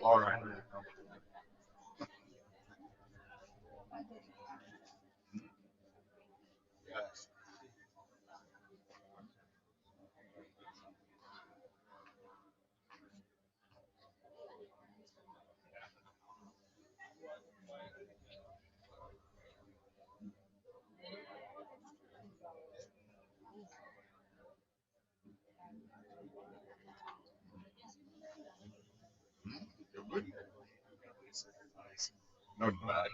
All right. Yes. You're good. Not bad.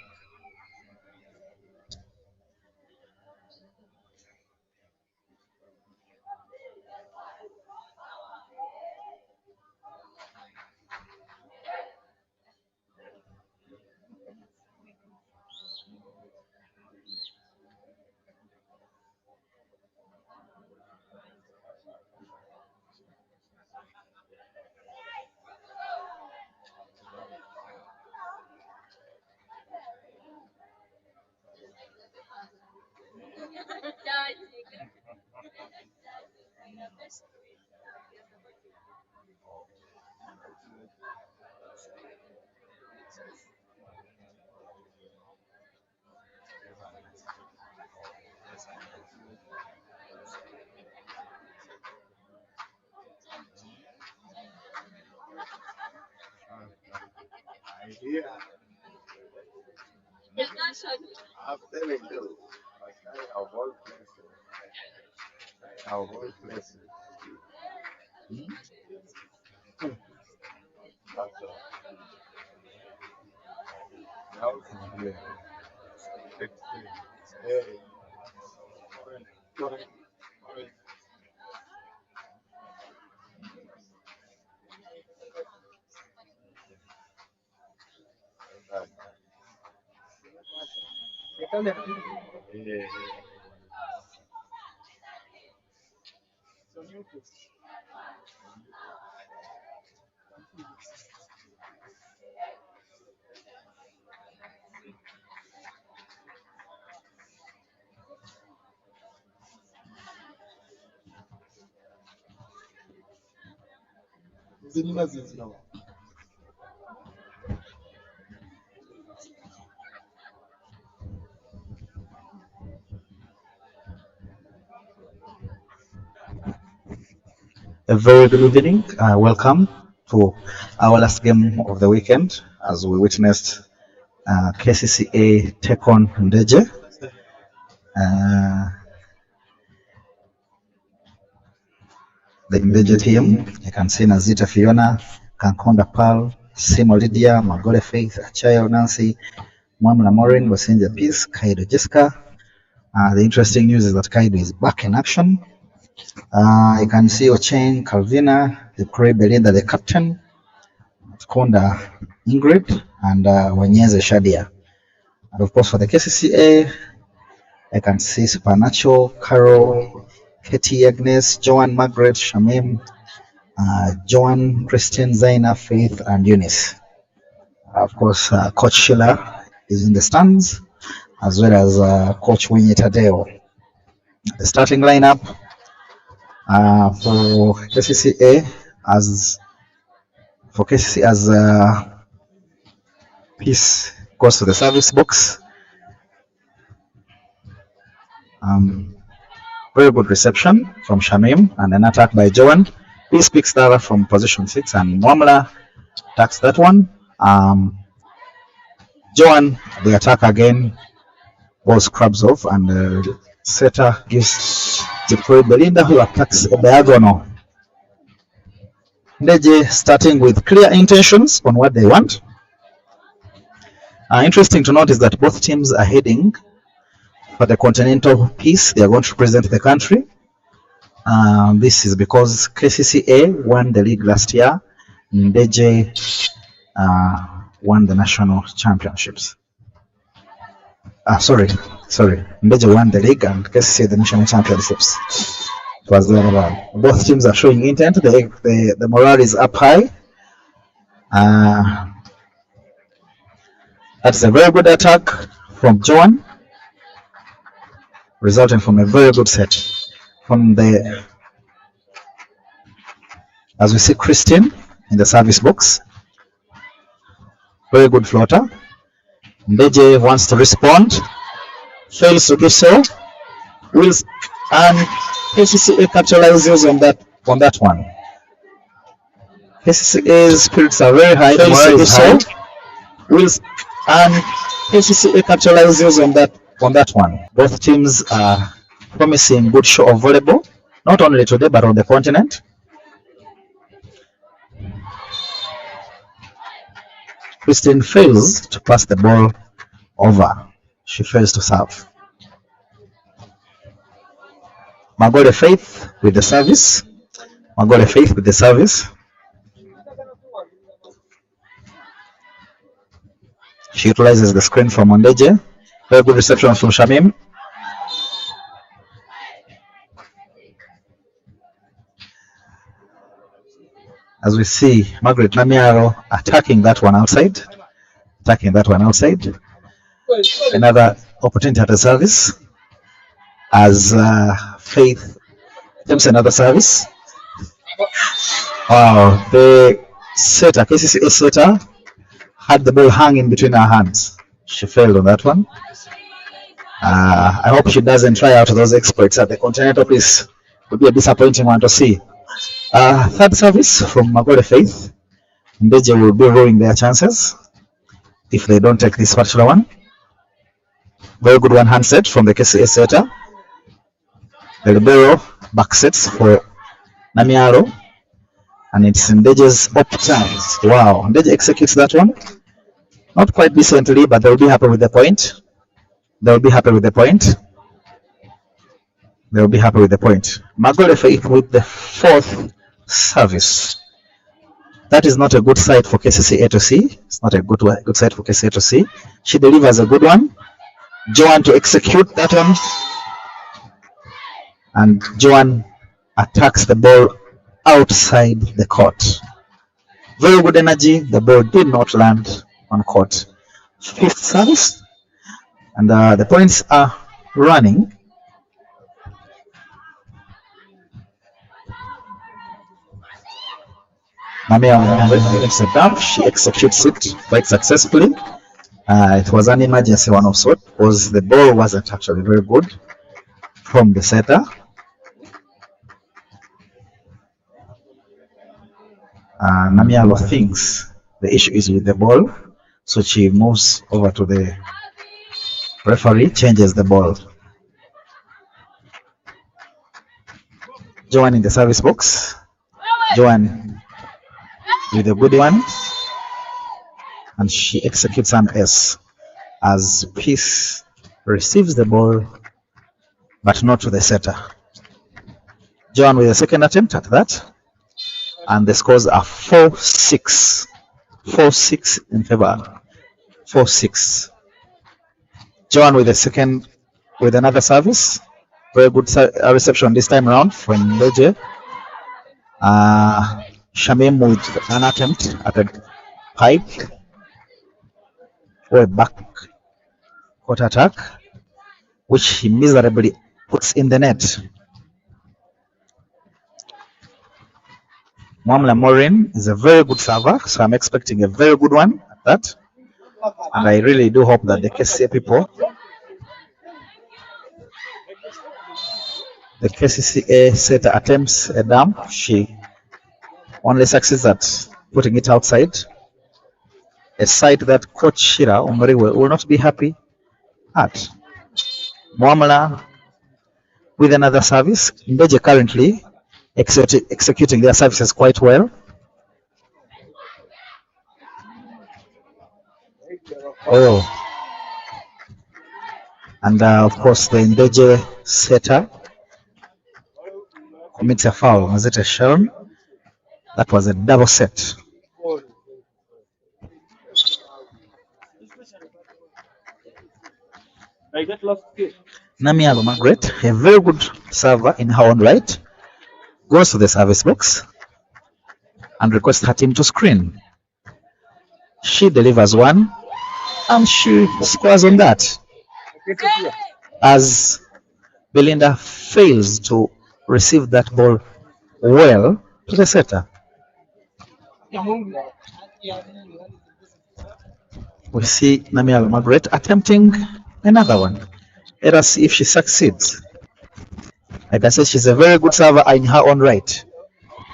Idea. I'm telling you. Like, of all places. Of all places. Hmm? That's how to play. Hey, correct. Correct. Correct. Yeah. A very good evening. Welcome to our last game of the weekend as we witnessed Kcca take on Ndejje. Uh, the Ndejje team, you can see Nazita Fiona, Kankonda Pearl, Simo Lydia, Magole Faith, Achayo Nancy, Mwamla Maureen was in the piece, Kaido Jessica. The interesting news is that Kaido is back in action. You can see Ocheng, Calvina, the Kure Belinda, the captain, Konda, Ingrid, and Wanyeze Shadia. And of course, for the KCCA, I can see Supernatural, Carol, Katie, Agnes, Joanne, Margaret, Shamim, Joanne, Christian, Zaina, Faith, and Eunice. Of course, Coach Sheila is in the stands, as well as Coach Winnie Tadeo. The starting lineup for KCCA as Peace goes to the service box. Very good reception from Shamim and an attack by Joan. Peace picks that up from position 6 and Mwamla attacks that one. Joan, the attack again, ball scrubs off and the setter gives to Belinda, who attacks a diagonal. Ndejje starting with clear intentions on what they want. Interesting to note is that both teams are heading for the continental piece. They are going to represent the country. This is because KCCA won the league last year. Ndejje won the national championships. Ndejje won the league and KCCA the national championships. It was the other one. Both teams are showing intent. The morale is up high. That's a very good attack from Joan, resulting from a very good set from the, as we see Christine in the service box. Very good floater. Ndejje wants to respond, fails to do so. Wills and KCCA capitalizes on that one. KCCA's spirits are very high. Fails to do so. Wills and KCCA capitalizes on that one. Both teams are promising good show of volleyball, not only today but on the continent. Christine fails to pass the ball over. She fails to serve. Magole Faith with the service. She utilizes the screen from Ndejje. Very good reception from Shamim. As we see Margaret Namiaro attacking that one outside. Another opportunity at the service as Faith attempts another service. Wow, the setter, KCCA setter, had the ball hanging between her hands. She failed on that one. I hope she doesn't try out those exploits at the continental piece. Would be a disappointing one to see. Third service from Magole Faith. Ndejje will be ruining their chances if they don't take this particular one. Very good one hand set from the KCA setter. The libero back sets for Namiaro. And it's Ndejje's up chance. Wow, Ndejje executes that one. Not quite decently, but they'll be happy with the point. Magole Faith with the fourth service. That is not a good sight for KCCA to see. It's not a good sight for KCCA to see. She delivers a good one. Joan to execute that one. And Joan attacks the ball outside the court. Very good energy. The ball did not land on court. Fifth service. And the points are running. Namia makes a dump. She executes it quite successfully. It was an emergency one of sort because the ball wasn't actually very good from the setter. Namialo thinks the issue is with the ball, so she moves over to the referee, changes the ball. Joan in the service box. Joan with a good one, and she executes an S. as Peace receives the ball but not to the setter. Joan with the second attempt at that, and the scores are 4-6. 4-6 in favor. 4-6. Joan with the second, with another service. Very good reception this time around from Ndejje. Shamim with an attempt at a pipe or a back court attack, which he miserably puts in the net. Mwamla Morin is a very good server, so I'm expecting a very good one at that. And I really do hope that the Kcca people, the Kcca setter attempts a dump. She only succeeds at putting it outside. A sight that Coach Shira Omariwe will not be happy at. Mwamla with another service. Ndejje currently executing their services quite well. Oh, and of course the Ndejje setter commits a foul. Was it a Sharon? That was a double set. Namialo Margaret, a very good server in her own right, goes to the service box and requests her team to screen. She delivers one and she scores on that, as Belinda fails to receive that ball well to the setter. We see Namialo Margaret attempting another one. Let us see if she succeeds. Like I said, she's a very good server in her own right.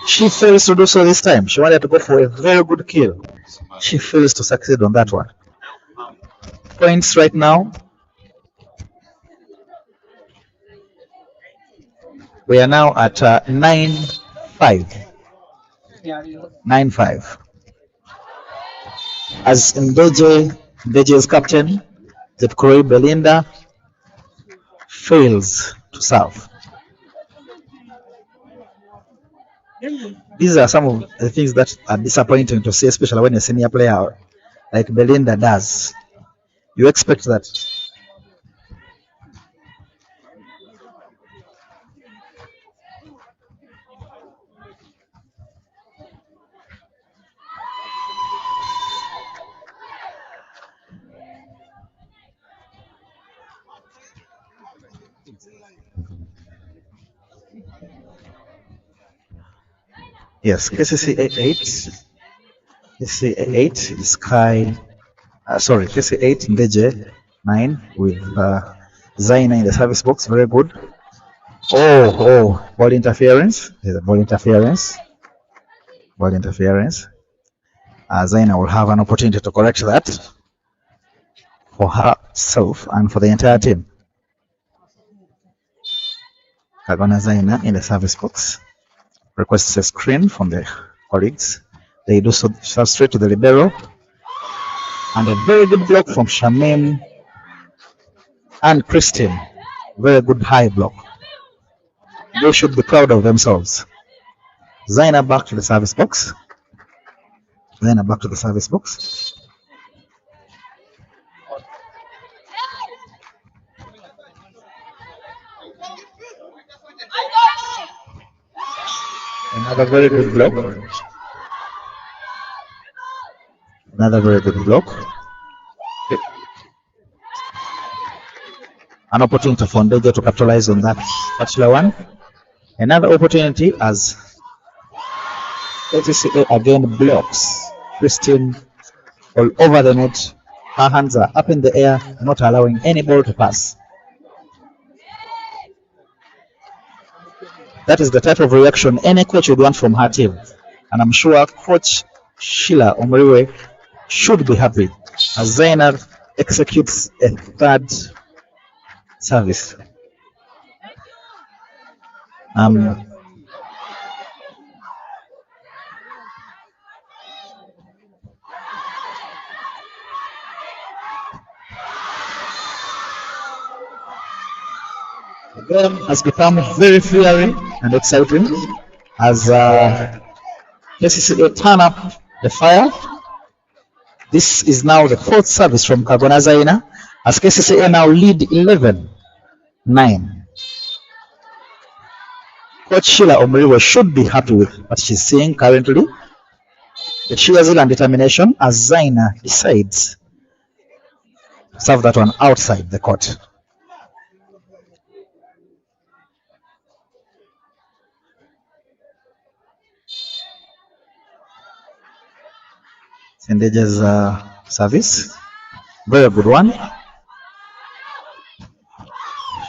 She fails to do so this time. She wanted to go for a very good kill. She fails to succeed on that one. Points right now. We are now at 9-5. 9-5. As Ndejje's captain, Zepkori Belinda, fails to serve. These are some of the things that are disappointing to see, especially when a senior player like Belinda does. You expect that. Yes, Kcca 8. Kcca 8 is Kcca 8 Ndejje 9 with Zaina in the service box. Very good. Ball interference. There's a ball interference. Ball interference. Zaina will have an opportunity to correct that for herself and for the entire team. Kagona Zaina in the service box requests a screen from the colleagues. They do so straight to the libero. And a very good block from Shamim and Christine. Very good high block. They should be proud of themselves. Zaina back to the service box. Zaina back to the service box. Another very good block. Another very good block. An opportunity for Ndejje to capitalize on that particular one. Another opportunity as Kcca again blocks Christine all over the net. Her hands are up in the air, not allowing any ball to pass. That is the type of reaction any coach would want from her team. And I'm sure Coach Sheila Omariwe should be happy as Zainab executes a third service. The game has become very fiery and exciting as KCCA turn up the fire. This is now the fourth service from Kagona Zaina as KCCA now lead 11-9. Coach Sheila Omriwe should be happy with what she's seeing currently. The sheer zeal and determination as Zaina decides to serve that one outside the court. Ndejje's service, very good one.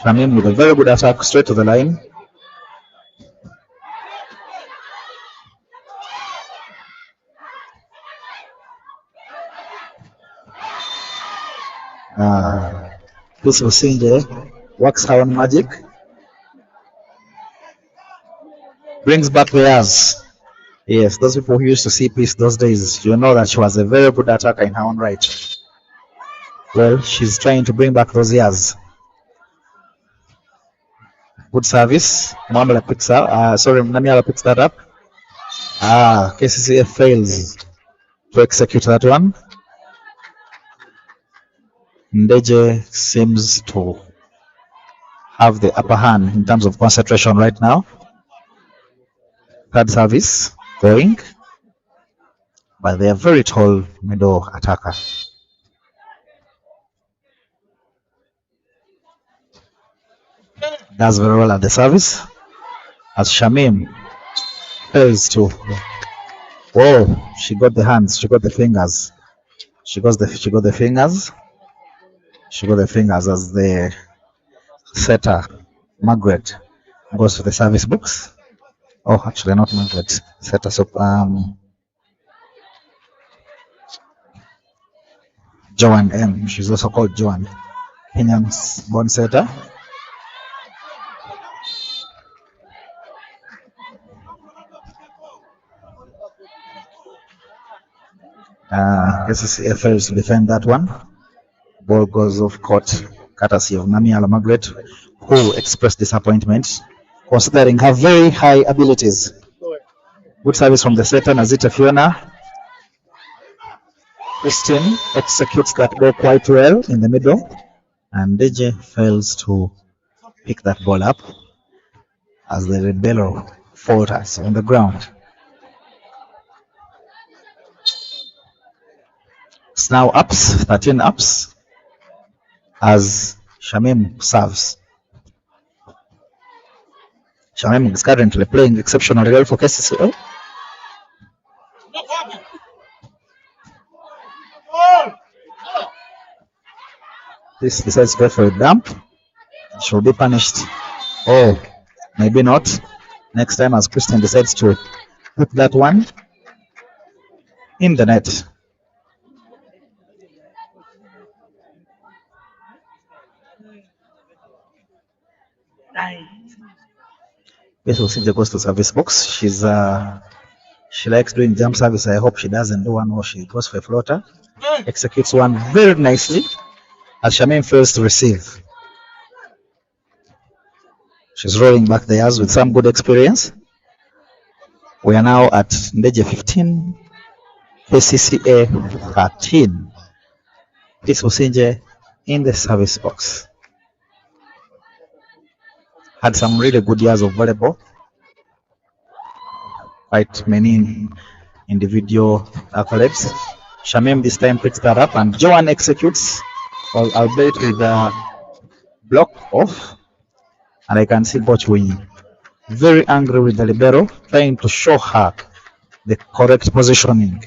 Shamim with a very good attack straight to the line. Kcca works her own magic, brings back the years. Yes, those people who used to see Peace those days, you know that she was a very good attacker in her own right. Well, she's trying to bring back those years. Good service. Namiala picks that up. KCCA fails to execute that one. Ndejje seems to have the upper hand in terms of concentration right now. Third service going, but they are very tall middle attacker. Does very well at the service as Shamim fails to. Whoa! She got the hands. She got the fingers. She got the fingers. She got the fingers as the setter Margaret goes to the service books. Oh, actually not Margaret. Setter Joanne M. She's also called Joanne. Kenyan's born setter. KCCA fails to defend that one. Ball goes off court, courtesy of Namiala Margaret, who expressed disappointment considering her very high abilities. Good service from the setter Nazita Fiona. Christine executes that ball quite well in the middle, and Ndejje fails to pick that ball up as the Rebello falters on the ground. It's now ups, 13 ups, as Shamim serves. Shamim is currently playing exceptionally well for KCCA. This decides to go for a dump. She'll be punished. Oh, maybe not. Next time as Christian decides to put that one in the net. This will see the goes to service box. She likes doing jump service. I hope she doesn't do one or she goes for a floater. Executes one very nicely as Shamim fails to receive. She's rolling back the years with some good experience. We are now at Ndejje 15, KCCA 13. This was Ndejje in the service box. Had some really good years of volleyball. Quite many individual accolades. Shamim this time picks that up and Joanne executes, albeit with a block off. And I can see Bochwin very angry with the libero, trying to show her the correct positioning.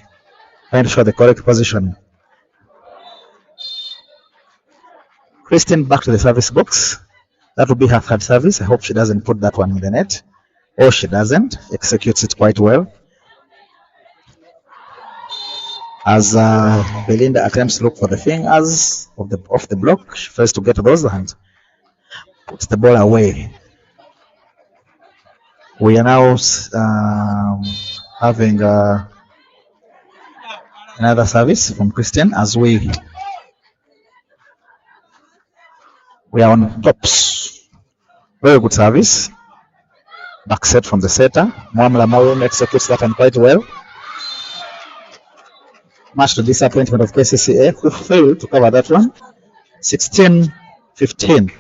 Christine back to the service box. That will be her third service. I hope she doesn't put that one in the net. Or she doesn't. Executes it quite well. As Belinda attempts to look for the fingers off the block, she fails to get those and puts the ball away. We are now having another service from Christian as we are on tops. Very good service. Back set from the setter. Mwamla Maureen executes that one quite well. Much to disappointment of KCCA, who failed to cover that one. 16-15.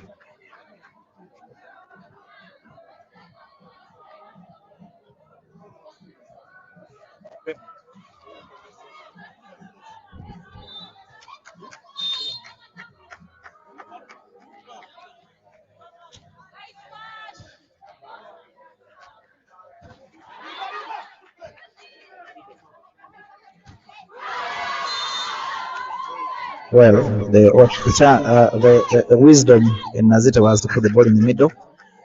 Well, the wisdom in Nazita was to put the ball in the middle.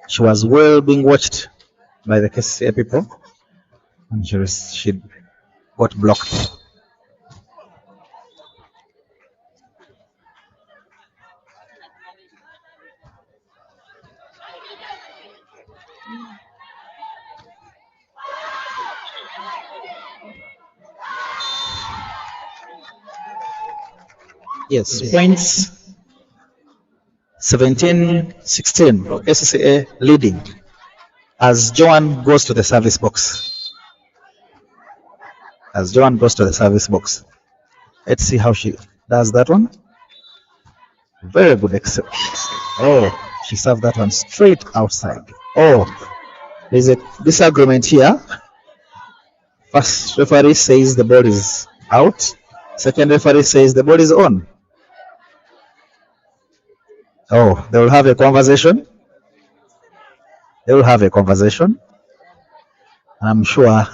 She was well being watched by the KCCA people, and she got blocked. Yes, points 17-16. KCCA leading as Joan goes to the service box. Let's see how she does that one. Very good except. Oh, she served that one straight outside. Oh, there's a disagreement here. First referee says the ball is out. Second referee says the ball is on. Oh, they will have a conversation. And I'm sure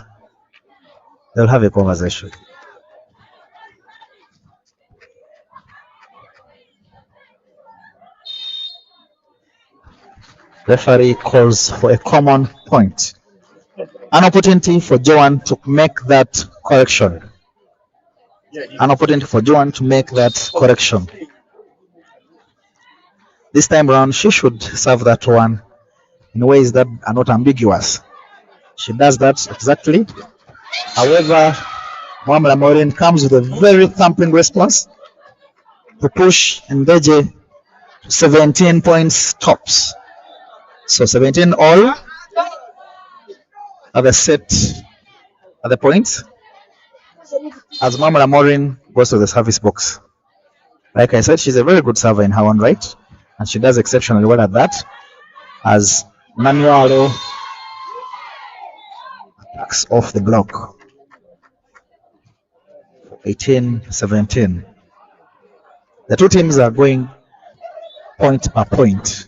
they'll have a conversation. Referee calls for a common point. An opportunity for Joan to make that correction. This time around, she should serve that one in ways that are not ambiguous. She does that exactly. However, Mwamla Maureen comes with a very thumping response to push Ndejje to 17 points tops. So 17 all are the set at the points as Mwamla Maureen goes to the service box. Like I said, she's a very good server in her own right, and she does exceptionally well at that. As Manualo attacks off the block. 18-17. The two teams are going point per point,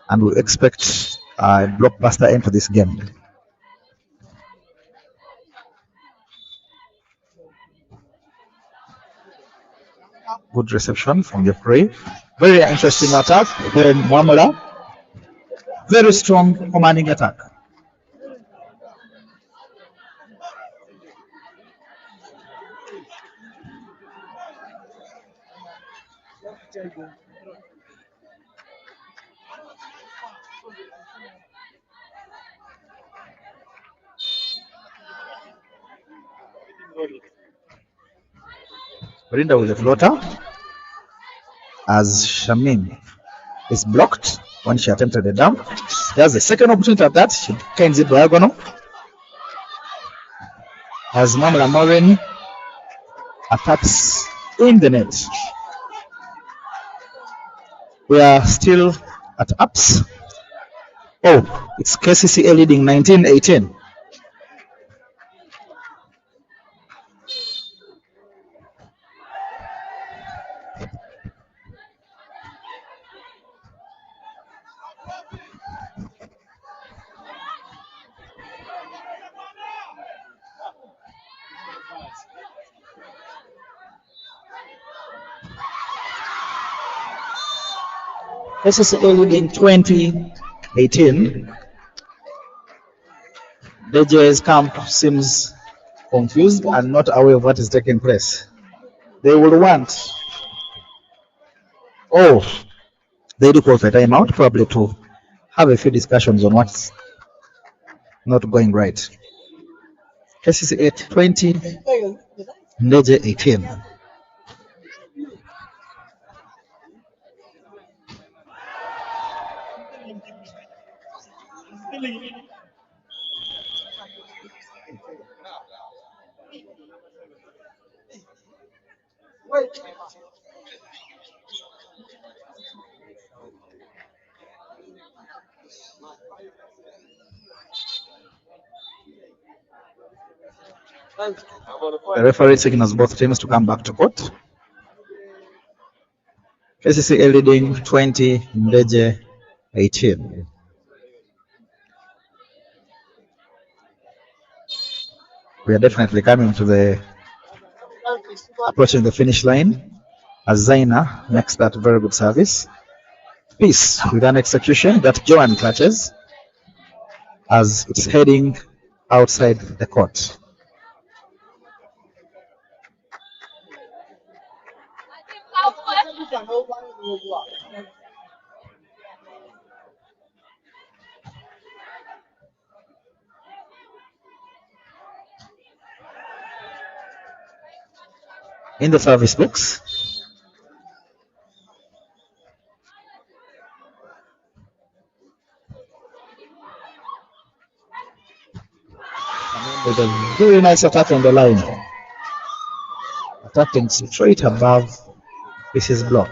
and we expect a blockbuster end to this game. Good reception from the prey. Very interesting attack. Then Mwamla. Very strong commanding attack. Rinda with the floater as Shamim is blocked when she attempted the dump. There's the second opportunity at that. She kinds it diagonal as Mwamla Maureen attacks in the net. We are still at ups. Oh, it's KCCA leading 19-18. KCCA leading 20-18. Ndejje's camp seems confused and not aware of what is taking place. They will want. Oh, they do call for a timeout, probably to have a few discussions on what's not going right. KCCA 20, Ndejje 18. The referee signals both teams to come back to court. Kcca leading 20, Ndejje 18. We are definitely coming to approaching the finish line as Zaina makes that very good service. Peace with an execution that Joan catches as it's heading outside the court. In the service box, with a very nice attack on the line, attacking straight above Peace's block.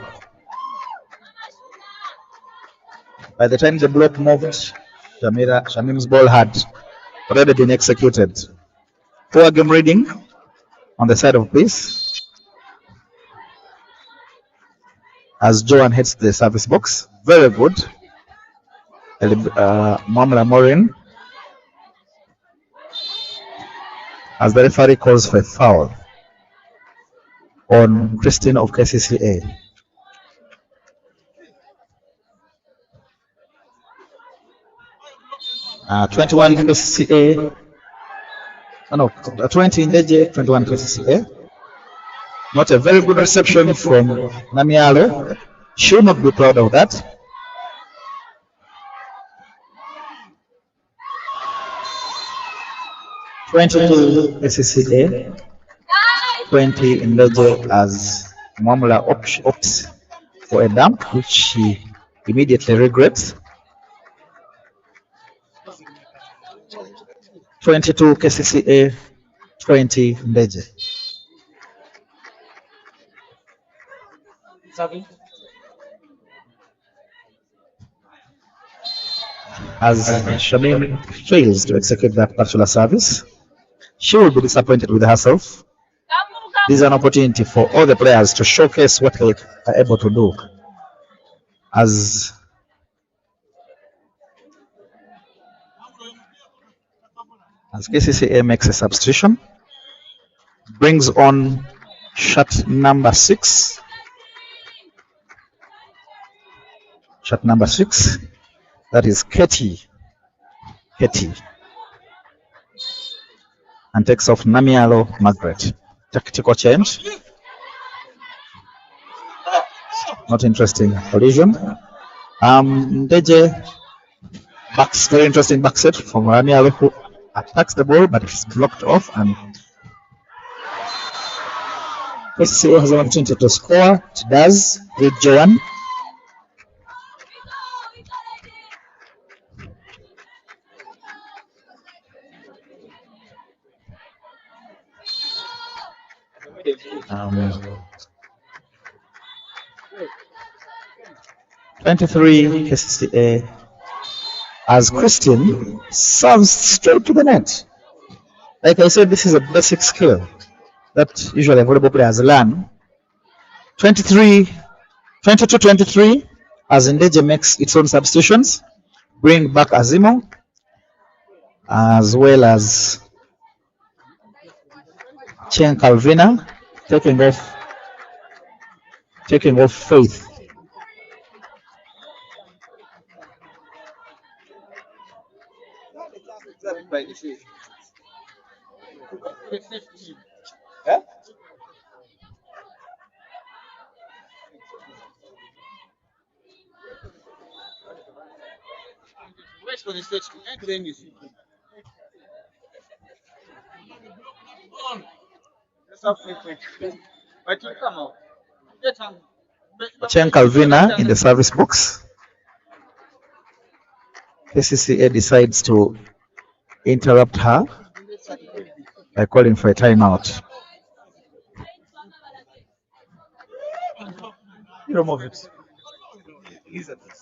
By the time the block moved, Shamim's ball had already been executed. Poor game reading on the side of Peace as Joan hits the service box. Very good. Mamla Morin as the referee calls for a foul on Christine of Kcca. Uh, 21 Kcca. No, 20 Ndejje, 21 Kcca. Not a very good reception from Namialo. Should not be proud of that. (22 Kcca), 20 Ndejje as Mamula opts for a dump, which she immediately regrets. 22 Kcca, 20 Ndejje. As Shamim fails to execute that particular service, she will be disappointed with herself. This is an opportunity for all the players to showcase what they are able to do. As Kcca makes a substitution, brings on shot number 6. Shot number 6. That is Kcca. And takes off Namialo Margaret. Tactical change. Not interesting collision. Ndejje backs, very interesting back set from Namialo, who attacks the ball but it's blocked off, and Kcca has an opportunity to score. It does with Joan. Um, 23 Kcca as Christine serves straight to the net. Like I said, this is a basic skill that usually volleyball players learn. 22-23 as Ndejje makes its own substitutions, bring back Azimo as well as Chen Calvina, taking off Faith. Chen Calvina in the service box. KCCA decides to interrupt her by calling for a timeout. You remove it.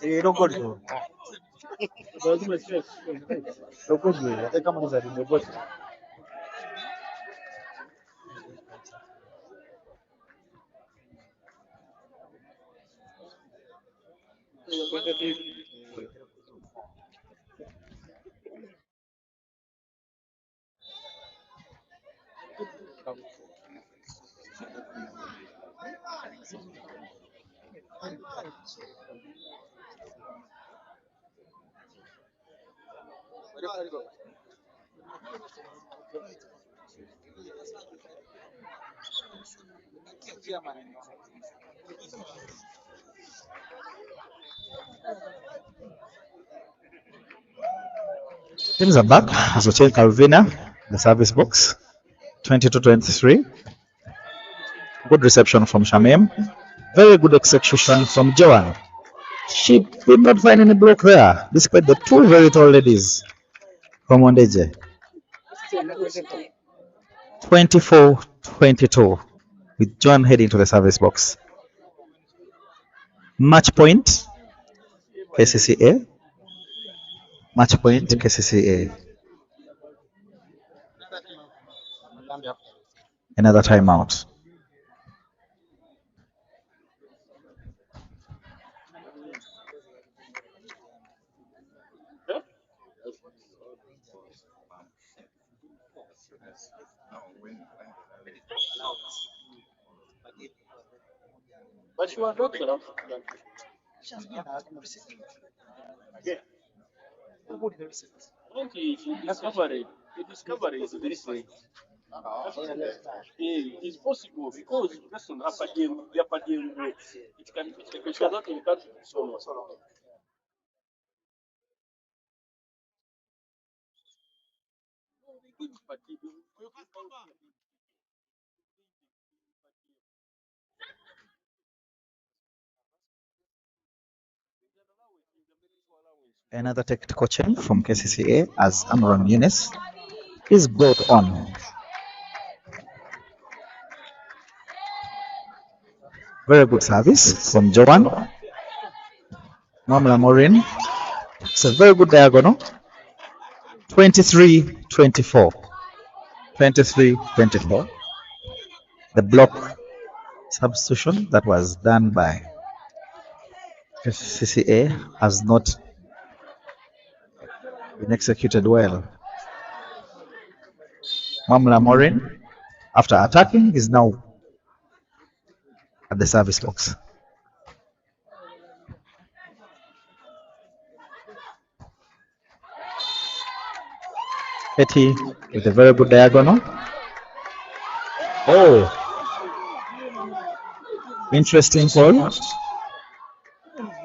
You don't go to. Teams are back as we check Calvina, the service box. 22-23. Good reception from Shamim. Very good execution from Joan. She did not find any block there, despite the two very tall ladies from Ndejje. 24-22, with Joan heading to the service box. Match point, Kcca. Match point, Kcca. Another timeout. Another technical change from Kcca as Amron Yunus is brought on. Very good service from Joan. Mamla Morin. It's a very good diagonal. 23-24. 23-24. The block substitution that was done by Kcca has not been executed well. Mamla Morin, after attacking, is now at the service box. Petty with a very good diagonal. Oh, interesting call.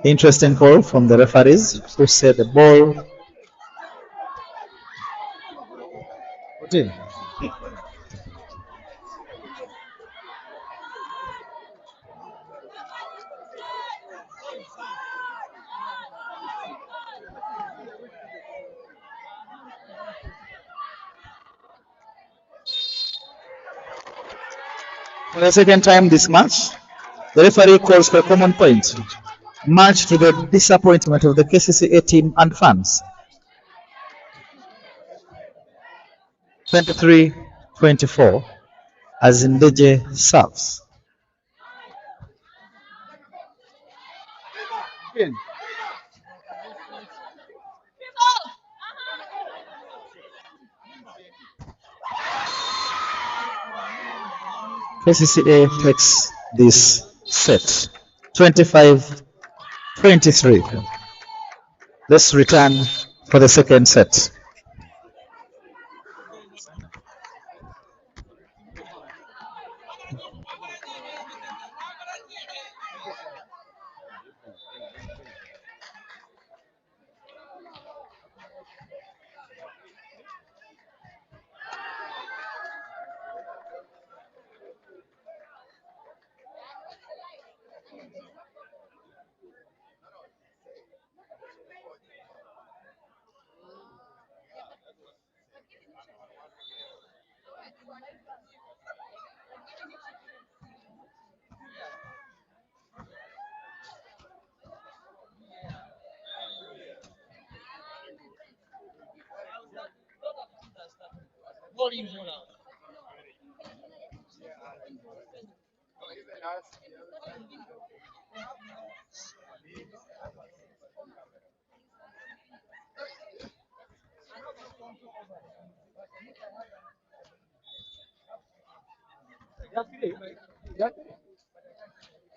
Interesting call from the referees who said the ball. What in? For the second time this match, the referee calls for a common point, much to the disappointment of the Kcca team and fans. 23-24 as Ndejje serves. Kcca takes this set 25-23. Let's return for the second set.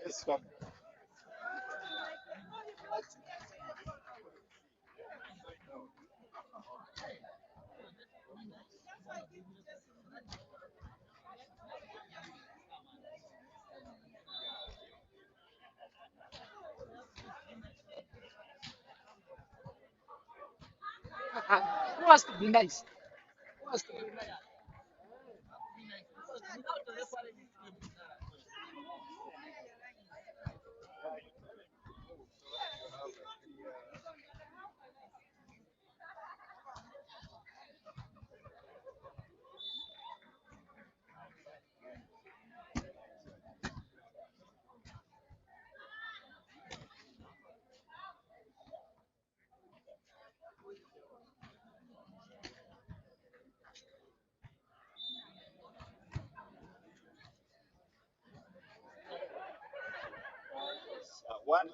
It's fun. One.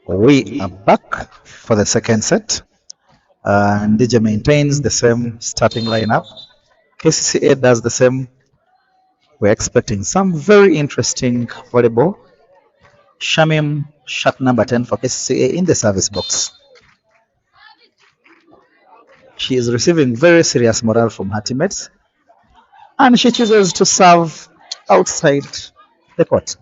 We are back for the second set. Ndejje maintains the same starting lineup. KCCA does the same. We're expecting some very interesting volleyball. Shamim, shot number 10 for KCCA in the service box. She is receiving very serious morale from her teammates, and she chooses to serve outside the court.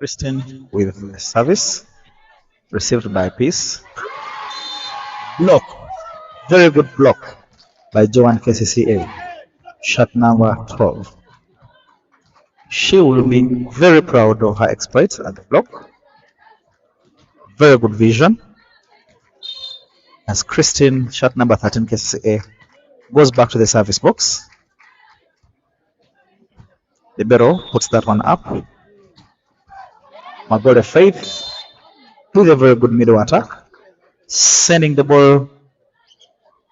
Christine with service, received by Peace. Block, very good block by Joan Kcca, shot number 12. She will be very proud of her exploits at the block. Very good vision. As Christine, shot number 13 Kcca, goes back to the service box. Libero puts that one up. Magole Faith with a very good middle attack, sending the ball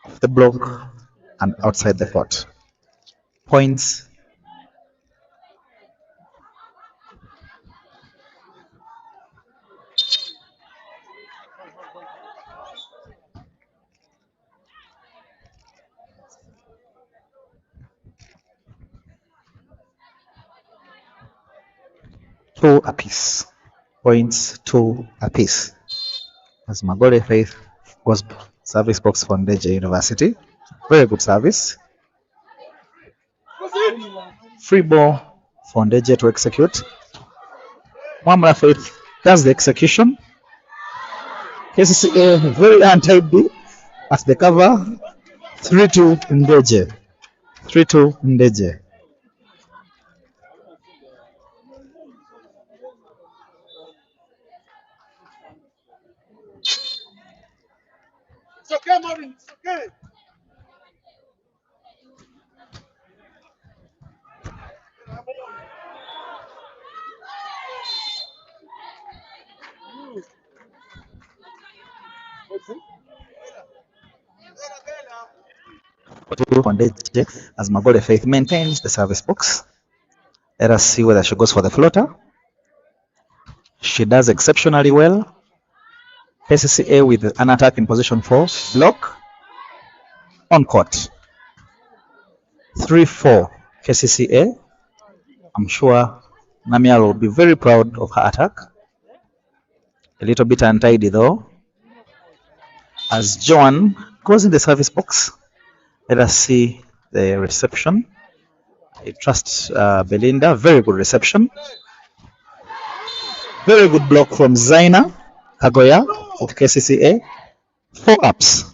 off the block and outside the court. Points. Two apiece. Points 2 apiece. As Magole Faith goes service box for Ndejje University. Very good service. Free ball for Ndejje to execute. Mwamla Faith does the execution. Kcca very untidy at the cover. 3-2 Ndejje. 3-2 Ndejje. It's okay, Marvin. It's okay. Ndejje as Magole Faith maintains the service box. Let us see whether she goes for the floater. She does exceptionally well. Kcca with an attack in position 4. Block. On court. 3-4 Kcca. I'm sure Namial will be very proud of her attack. A little bit untidy though. As Joan goes in the service box, let us see the reception. I trust Belinda. Very good reception. Very good block from Zaina Kagoya of Kcca. 4 ups.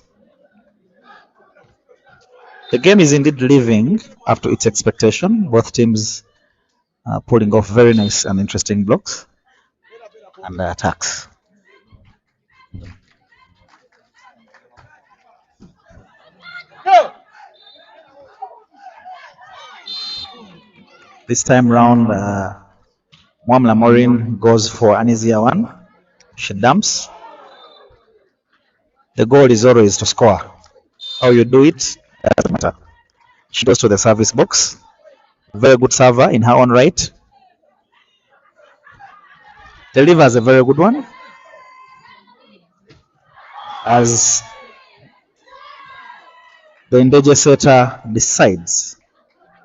The game is indeed living up to its expectation. Both teams pulling off very nice and interesting blocks and attacks. This time round, Mwamla Maureen goes for an easier one. She dumps. The goal is always to score. How you do it doesn't matter. She goes to the service box. Very good server in her own right. Delivers a very good one. As the Ndejje setter decides,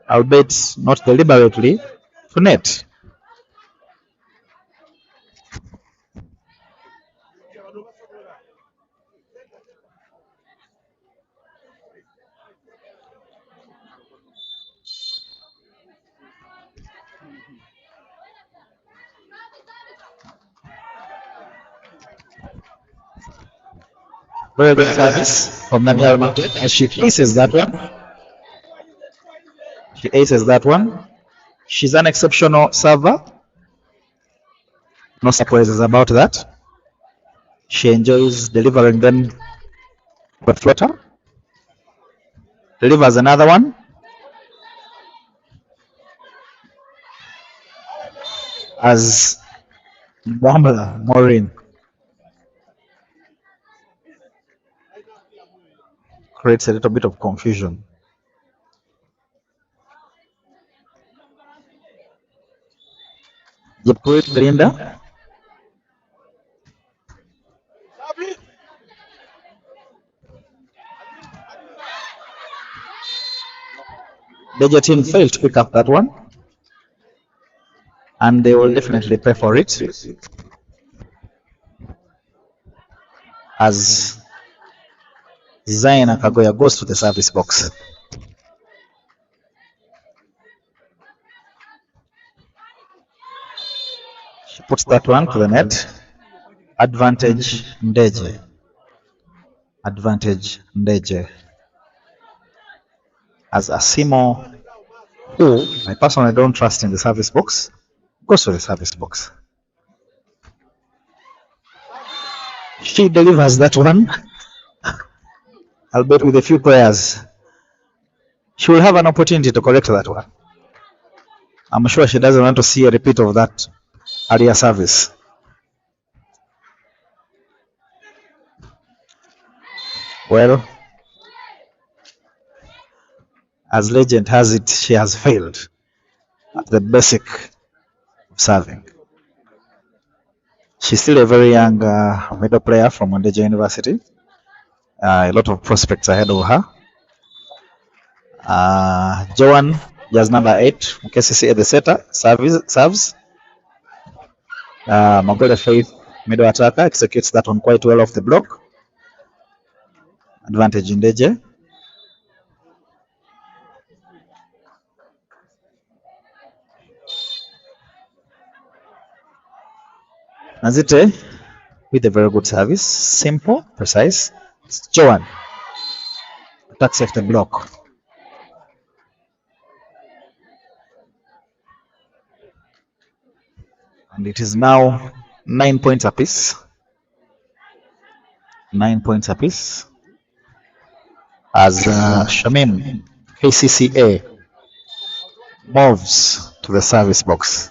albeit not deliberately, to net. Very good service from Namial Market as she aces that one. She aces that one. She's an exceptional server. No surprises about that. She enjoys delivering them with floater. Delivers another one. As Mwamla Maureen creates a little bit of confusion. Jeput Belinda. Ndejje team failed to pick up that one, and they will definitely pay for it. As Zaina Kagoya goes to the service box. She puts that one to the net. Advantage Ndejje. Advantage Ndejje. As Asimo, who I personally don't trust in the service box, goes to the service box. She delivers that one, albeit with a few prayers. She will have an opportunity to correct that one. I'm sure she doesn't want to see a repeat of that earlier service. Well, as legend has it, she has failed at the basic of serving. She's still a very young middle player from Ndejje University. A lot of prospects ahead of her. Joan, just number 8, Kcca the setter, serves. Magole Faith, middle attacker, executes that one quite well off the block. Advantage Ndejje. Nazite with a very good service, simple, precise. It's Joan. Attacks off the block. And it is now 9 points apiece. 9 points apiece. As Shamim, Kcca, moves to the service box.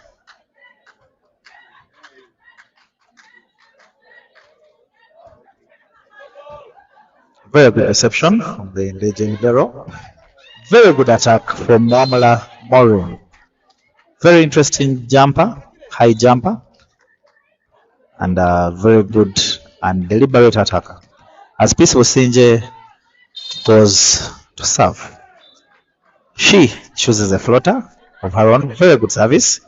Very good reception from the Ndejje libero. Very good attack from Mwamala Morin. Very interesting jumper, high jumper, and a very good and deliberate attacker. As Peaceful Sinje was to serve, she chooses a floater of her own. Very good service.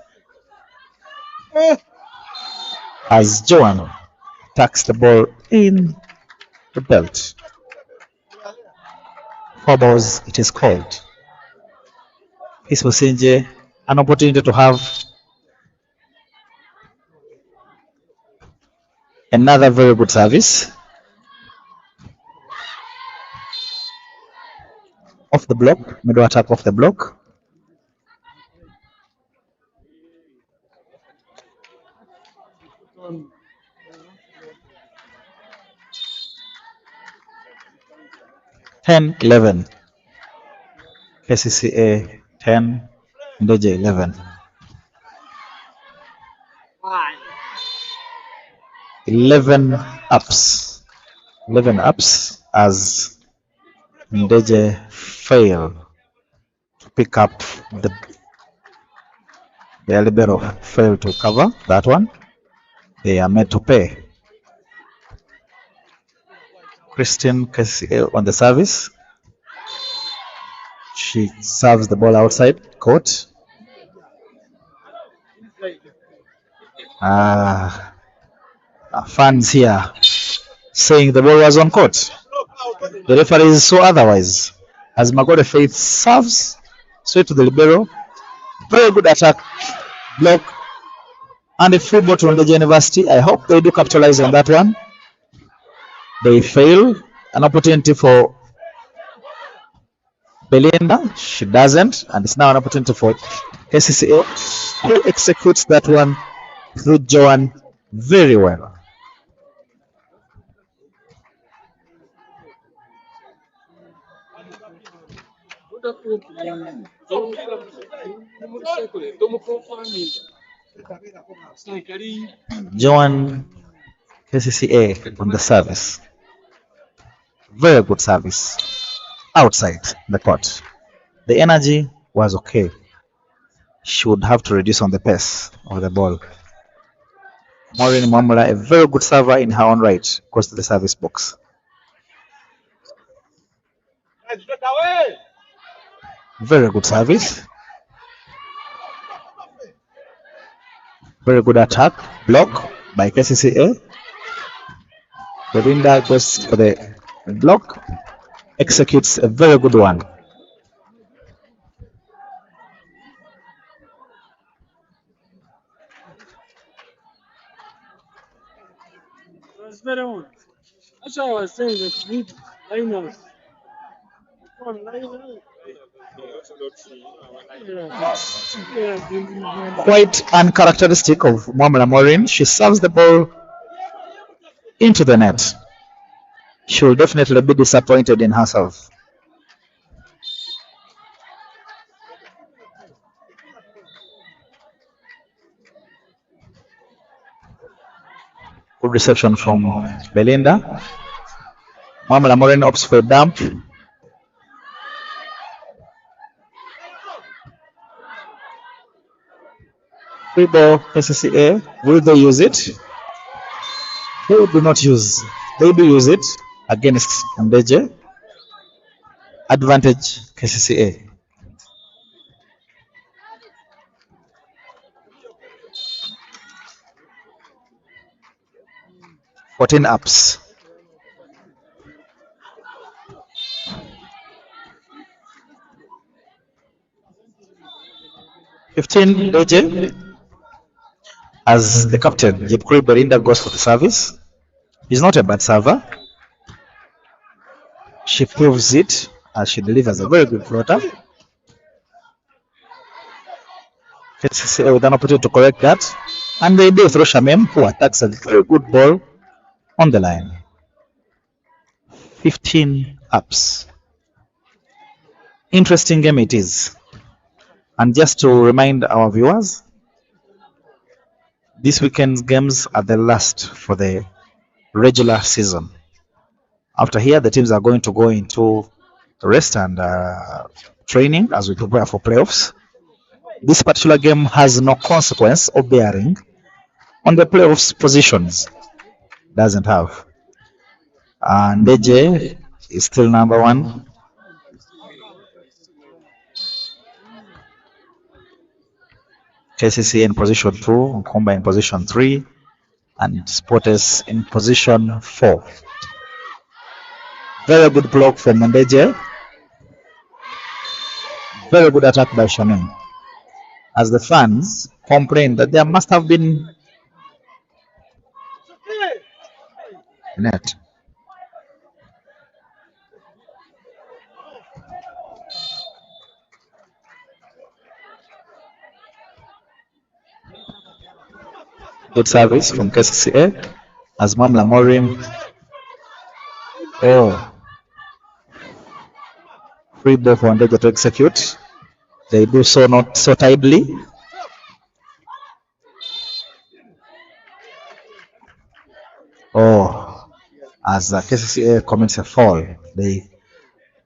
As Joan attacks the ball in the belt. 4 balls, it is called. Peaceful Sinje, an opportunity to have another very good service. Off the block, middle attack off the block. (10-11). Kcca 10, Ndejje 11. 11 ups. 11 ups as Ndejje fail to pick up the libero failed to cover that one. They are made to pay. Christine Kcca on the service. She serves the ball outside court. Fans here saying the ball was on court. The referees saw otherwise. As Magole Faith serves straight to the libero. Very good attack, block, and a free ball to Ndejje University. I hope they do capitalize on that one. They fail. An opportunity for Belinda. She doesn't, and it's now an opportunity for Kcca, who executes that one through Joan very well. Joan Kcca on the service. Very good service outside the court. The energy was okay. She would have to reduce on the pace of the ball. Maureen Mwamala, a very good server in her own right, goes to the service box. Very good service. Very good attack. Block by Kcca. Belinda goes for the block. Executes a very good one. That's why I was saying that we liners. Quite uncharacteristic of Mwamla Morin. She serves the ball into the net. She will definitely be disappointed in herself. Good reception from Belinda. Mwamla Morin opts for a dump. Free ball, Kcca. Will they use it? They do not use. They do use it against Ndejje. Advantage Kcca. 14 ups. 15 Ndejje. As the captain, Jepkuri Belinda goes for the service. He's not a bad server. She proves it as she delivers a very good floater. Kcca with an opportunity to correct that. And they do throw Shamim, who attacks a very good ball on the line. 15 ups. Interesting game it is. And just to remind our viewers, this weekend's games are the last for the regular season. After here, the teams are going to go into rest and training as we prepare for playoffs. This particular game has no consequence or bearing on the playoffs positions. Doesn't have. And Ndejje is still number one. Kcca in position 2, Nkomba in position 3, and Sportes in position 4. Very good block from Ndejje. Very good attack by Shamim. As the fans complain that there must have been net. Good service from Kcca as Mwamla Morin. Free ball for Ndejje to execute. They do so not so tidily. As Kcca commits a foul, they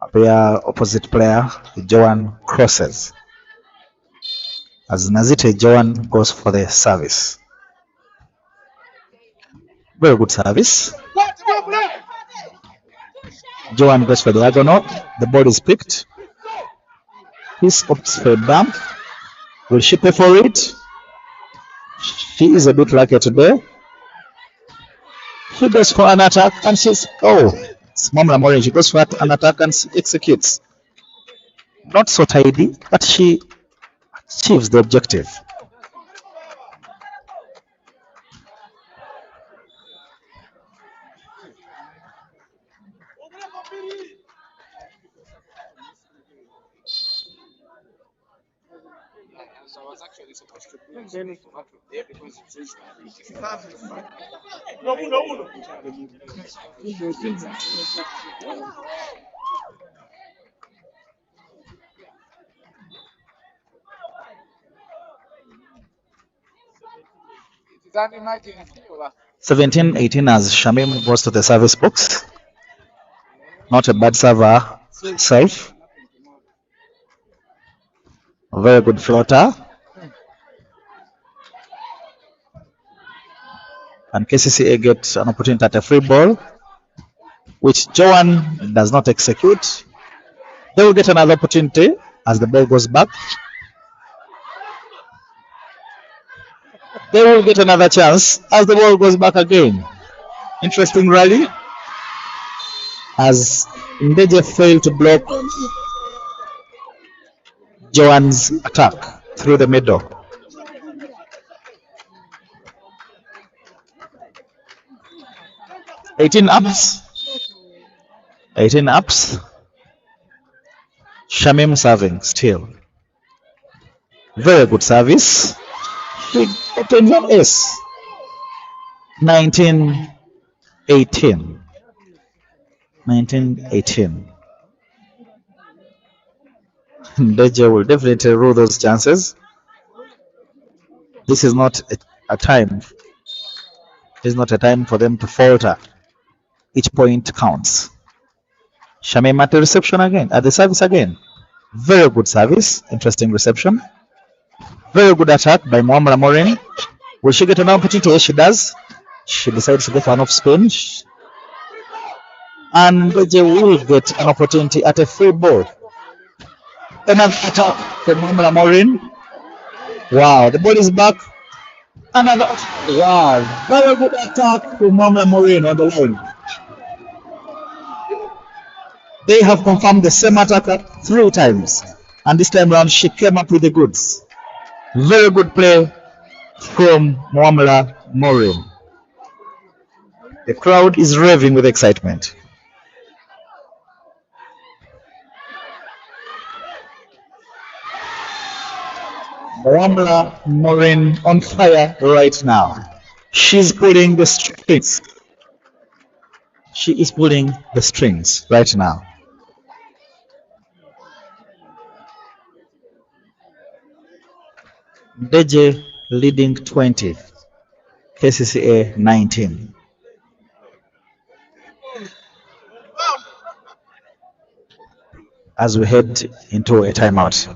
appear opposite player, Joan crosses. As Nazite Joan goes for the service. Very good service. Joan goes for the diagonal. The ball is picked. He opts for a dump. Will she pay for it? She is a bit lucky today. She goes for an attack and she's it's Mwamla Morin. She goes for an attack and executes. Not so tidy, but she achieves the objective. I was actually supposed to bring Jenny to work there because it says that imagine 17-18 as Shamim goes to the service box. Not a bad server self. A very good floater. And Kcca gets an opportunity at a free ball, which Joan does not execute. They will get another opportunity as the ball goes back. They will get another chance as the ball goes back again. Interesting rally as Ndejje failed to block Joan's attack through the middle. 18 ups. 18 ups. Shamim serving still. Very good service. She obtained an ace. 1918. 1918. Ndejje will definitely rule those chances. This is not a time. It is not a time for them to falter. Each point counts. Shamim at the reception again, at the service again. Very good service. Interesting reception. Very good attack by Muamala Morin. Will she get an opportunity? Yes, she does. She decides to get one off spin. And Ndejje will get an opportunity at a free ball. Another attack from Muamala Morin. Wow, the ball is back. Another. Wow, very good attack from Muamala Morin on the line. They have confirmed the same attacker 3 times. And this time round, she came up with the goods. Very good play from Muamala Morin. The crowd is raving with excitement. Muamala Morin on fire right now. She's pulling the strings. She is pulling the strings right now. Ndejje leading 20, Kcca 19. As we head into a timeout.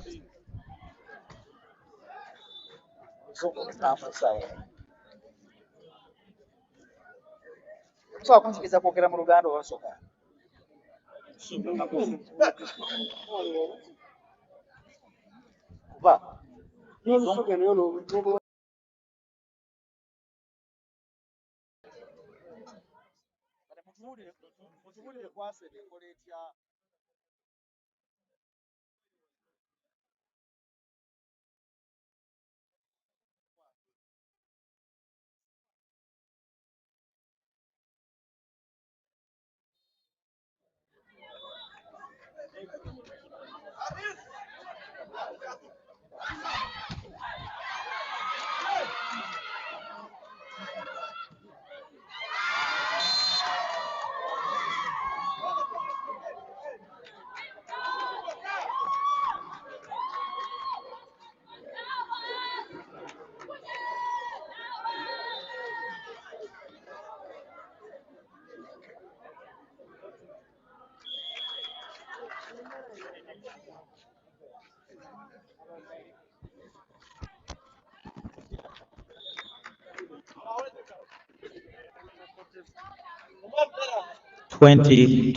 Twenty.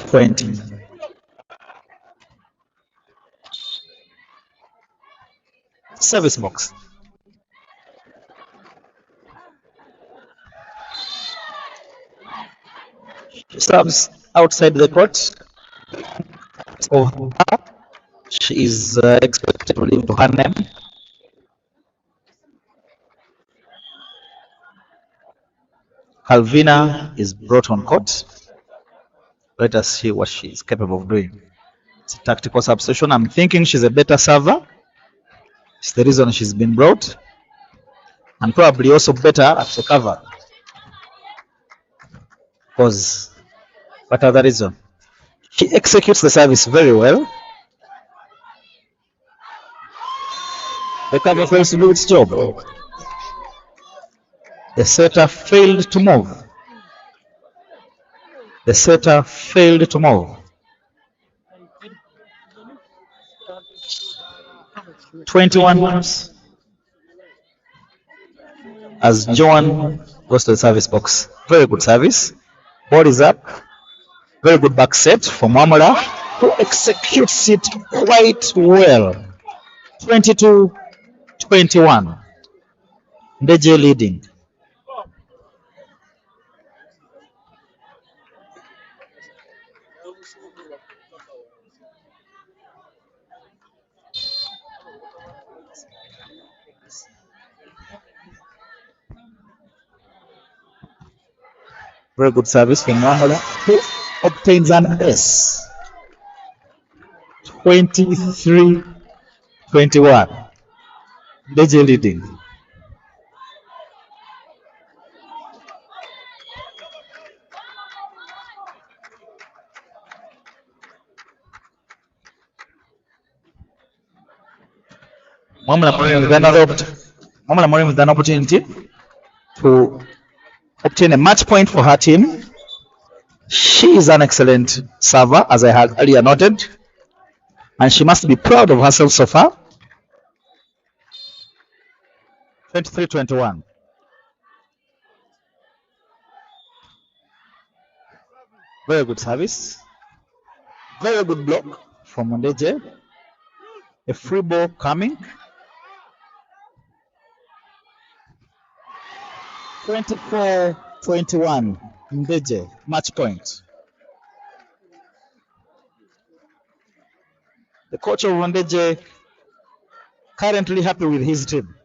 Service box. She serves outside the court. So she is expected to leave to her name. Calvina is brought on court. Let us see what she is capable of doing. It's a tactical substitution. I'm thinking she's a better server. It's the reason she's been brought. And probably also better at the cover. Because what other reason? She executes the service very well. The cover fails to do its job. The setter failed to move. The setter failed to move. 21 moves. As John goes to the service box. Very good service. Ball is up. Very good back set for Muamala, who executes it quite well. 22-21. Ndejje leading. Very good service from Mahola, who obtains an S. 23-21. Ndejje leading. Mamla Morin with an opportunity to obtain a match point for her team. She is an excellent server, as I had earlier noted, and she must be proud of herself so far. 23-21. Very good service. Very good block from Ndejje. A free ball coming. 24-21. Ndejje, match point. The coach of Ndejje currently happy with his team.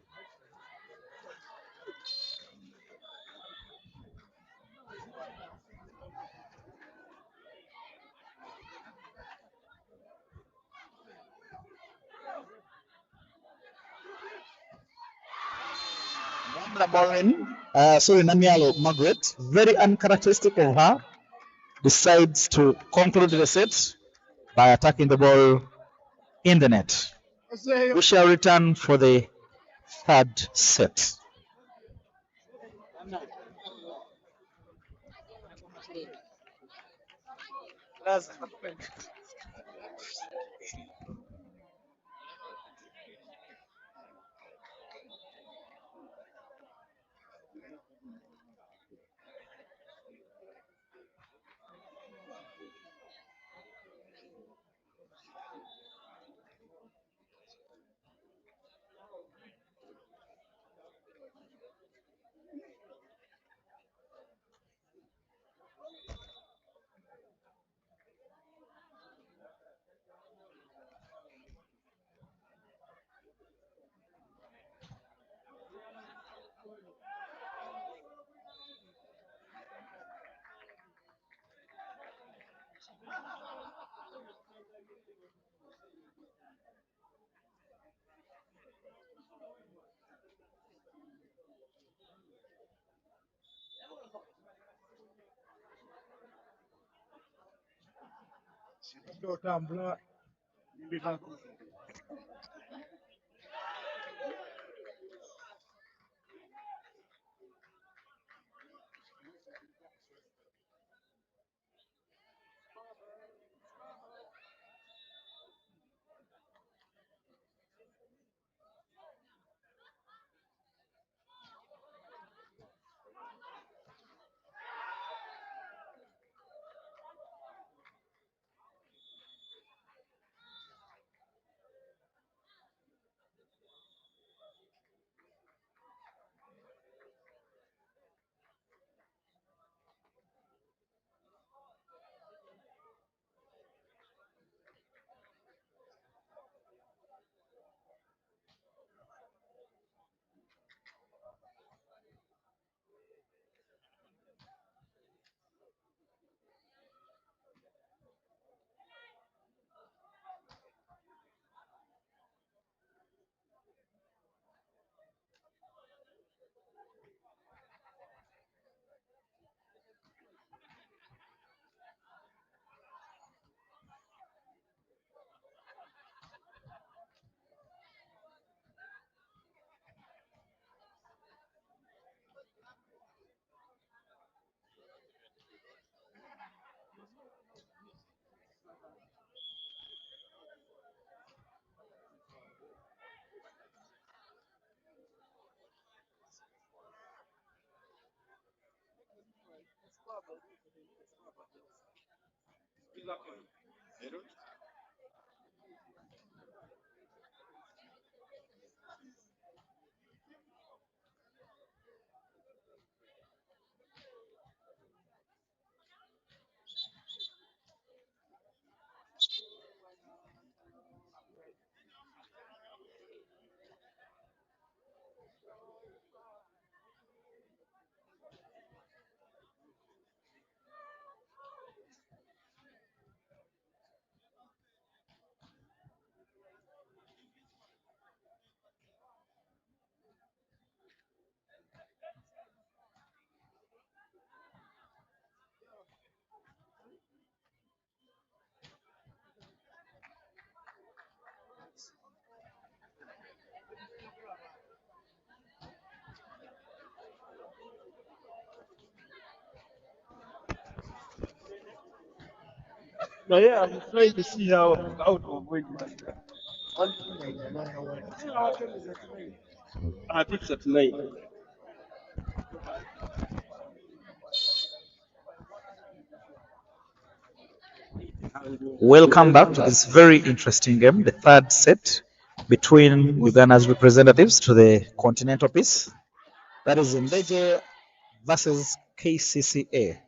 Namialo Margaret, very uncharacteristic of her, decides to conclude the set by attacking the ball in the net. We shall return for the third set. No, yeah, I'm trying to see how to avoid it. I think it's at 9. Welcome back to this very interesting game, the third set between Uganda's representatives to the continental piece. That is Ndejje versus Kcca.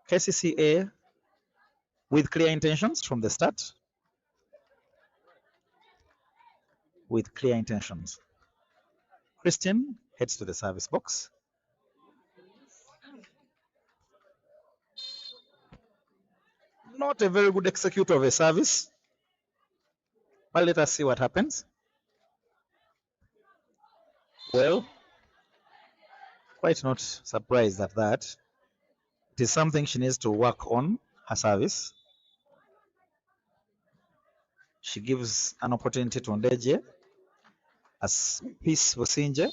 Kcca with clear intentions from the start. With clear intentions. Christian heads to the service box. Not a very good executor of a service, but let us see what happens. Well, quite not surprised at that. It is something she needs to work on, her service. She gives an opportunity to Ndejje as Peace Businje,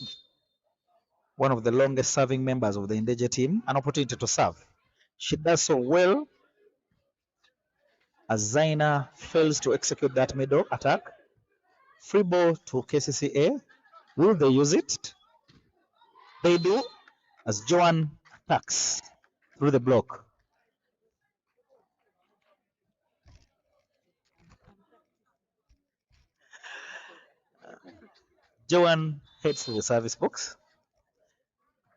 one of the longest serving members of the Ndejje team, an opportunity to serve. She does so well as Zaina fails to execute that middle attack. Free ball to Kcca. Will they use it? They do, as Joan attacks through the block. Joan heads to the service box.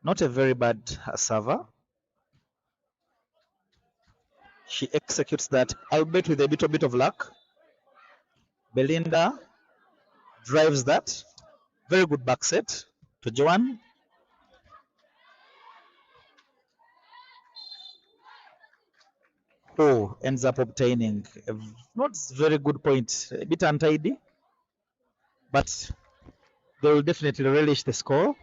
Not a very bad server. She executes that, albeit with a little bit of luck. Belinda drives that. Very good back set to Joan. Who ends up obtaining a not very good point, a bit untidy, but they will definitely relish the score.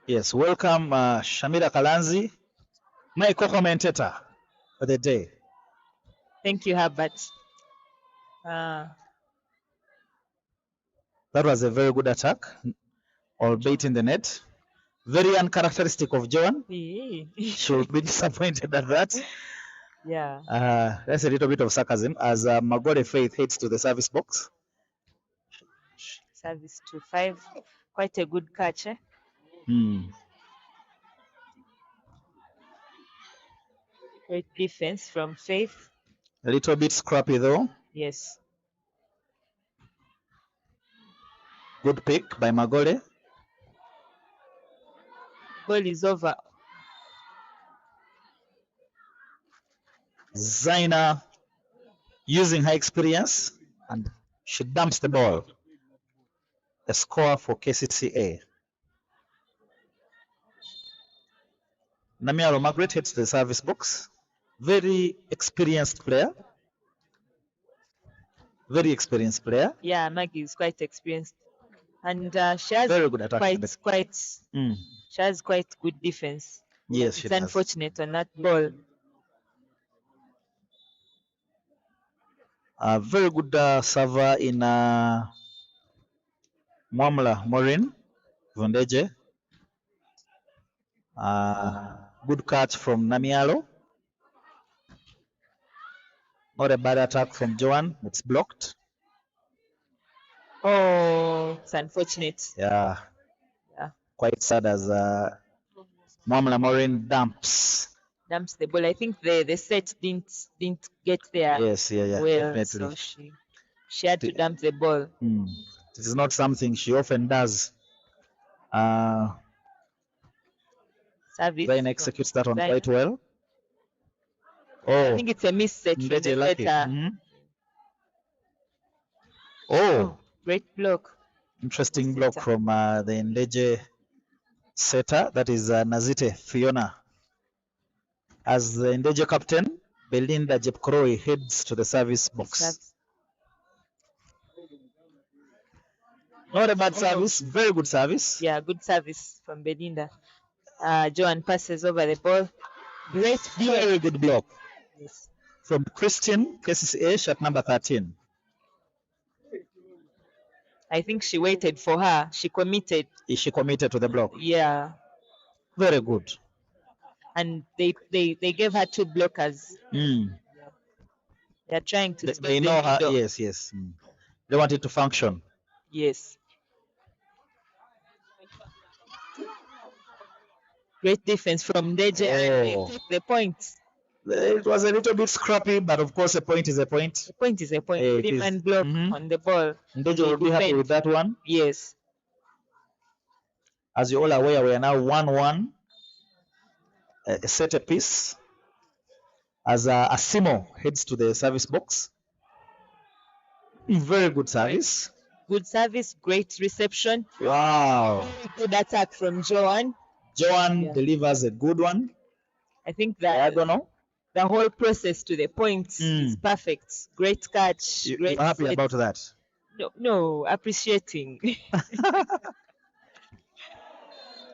Yes, welcome Shamira Kalanzi, my co-commentator for the day. Thank you, Herbert. That was a very good attack, albeit in the net. Very uncharacteristic of Joan. She will be disappointed at that. Yeah. That's a little bit of sarcasm as Magore Faith heads to the service box. Service to 5. Quite a good catch. Great defense from Faith. A little bit scrappy though. Yes. Good pick by Magore. Goal is over. Zaina using her experience and she dumps the ball. A score for Kcca. Namiaro Margaret hits the service box. Very experienced player. Very experienced player. Yeah, Maggie is quite experienced, and she has Very good attack. She has quite good defense. Yes, it's unfortunate on that ball. A very good server in Mwamla Maureen Ndejje. Good catch from Namiaro. Not a bad attack from Joan. It's blocked. Oh, it's unfortunate. Yeah. Quite sad as Mwamla Maureen dumps the ball. I think the set didn't get there. Yes, yeah, well, definitely. So she had to dump the ball. This is not something she often does. Service. Zaina executes that one quite well. Oh, I think it's a miss set from the setter. Oh, great block. Interesting block from the Ndejje setter. That is Nazite Fiona. As the Ndejje captain, Belinda Jepkoroi heads to the service box. Serves. Not a bad service, very good service. Yeah, good service from Belinda. Joan passes over the ball. Great block. Very good block Yes. from Christian, Kcca, shot number 13. I think she waited for her. She committed. She committed to the block. Yeah. Very good. And they gave her 2 blockers. They're trying to They know her. middle. Yes, yes. They want it to function. Yes. Great defense from Ndejje, and they took the point. It was a little bit scrappy, but of course a point is a point. The point is a point. It is. 3-man block on the ball. Ndejje will be happy with that one. Yes. As you're all aware, we are now 1-1. A set a piece. As Asimo heads to the service box. Very good service. Good service, great reception. Wow. Good attack from Joan. Joan delivers a good one. I think that Diagonal. the whole process to the point is perfect. Great catch. You're Great happy set. about that? No, appreciating.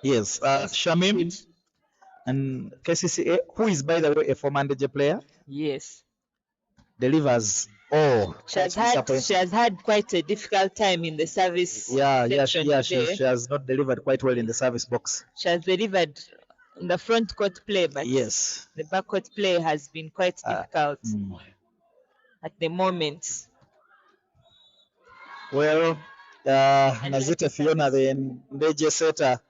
Yes. Shamim and Kcca, who is by the way a former Ndejje player, Yes. delivers. She has had quite a difficult time in the service section today. She has not delivered quite well in the service box. She has delivered in the front court play, but Yes, the back court play has been quite difficult at the moment. Well, Nazita Fiona, the Ndejje setter,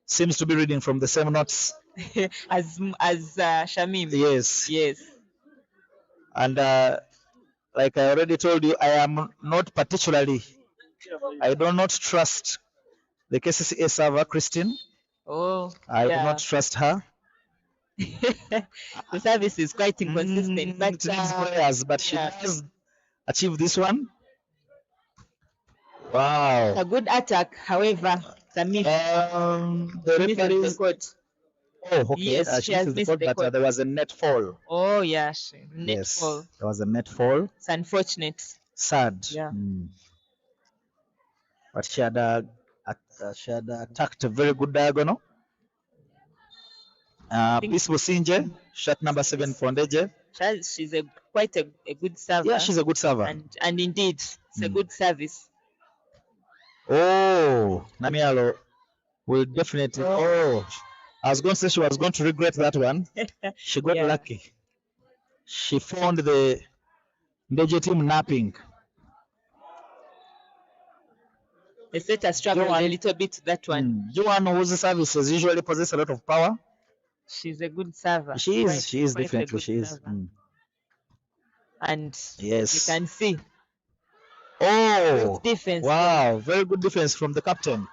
seems to be reading from the same notes. as Shamim. Yes. Yes. And like I already told you, I am not particularly, I do not trust the Kcca server, Christine. I do not trust her. The service is quite inconsistent, but she does achieve this one. Wow. A good attack, however, the referees. Okay. Yes, she has missed the court. There was a net fall. Oh, yeah, net fall. There was a net fall. It's unfortunate. Sad. Yeah. But she had attacked a very good diagonal. Peace Businje, shot number 7 for Ndejje. She's quite a good server. Yeah, she's a good server. And indeed, it's a good service. Namialo will definitely. I was going to say she was going to regret that one. She got lucky. She found the Ndejje team napping. The setter struggled a little bit that one. Joan, whose services usually possess a lot of power. She's a good server. She is definitely. She is. And yes, you can see. Great defense. Wow, very good defense from the captain.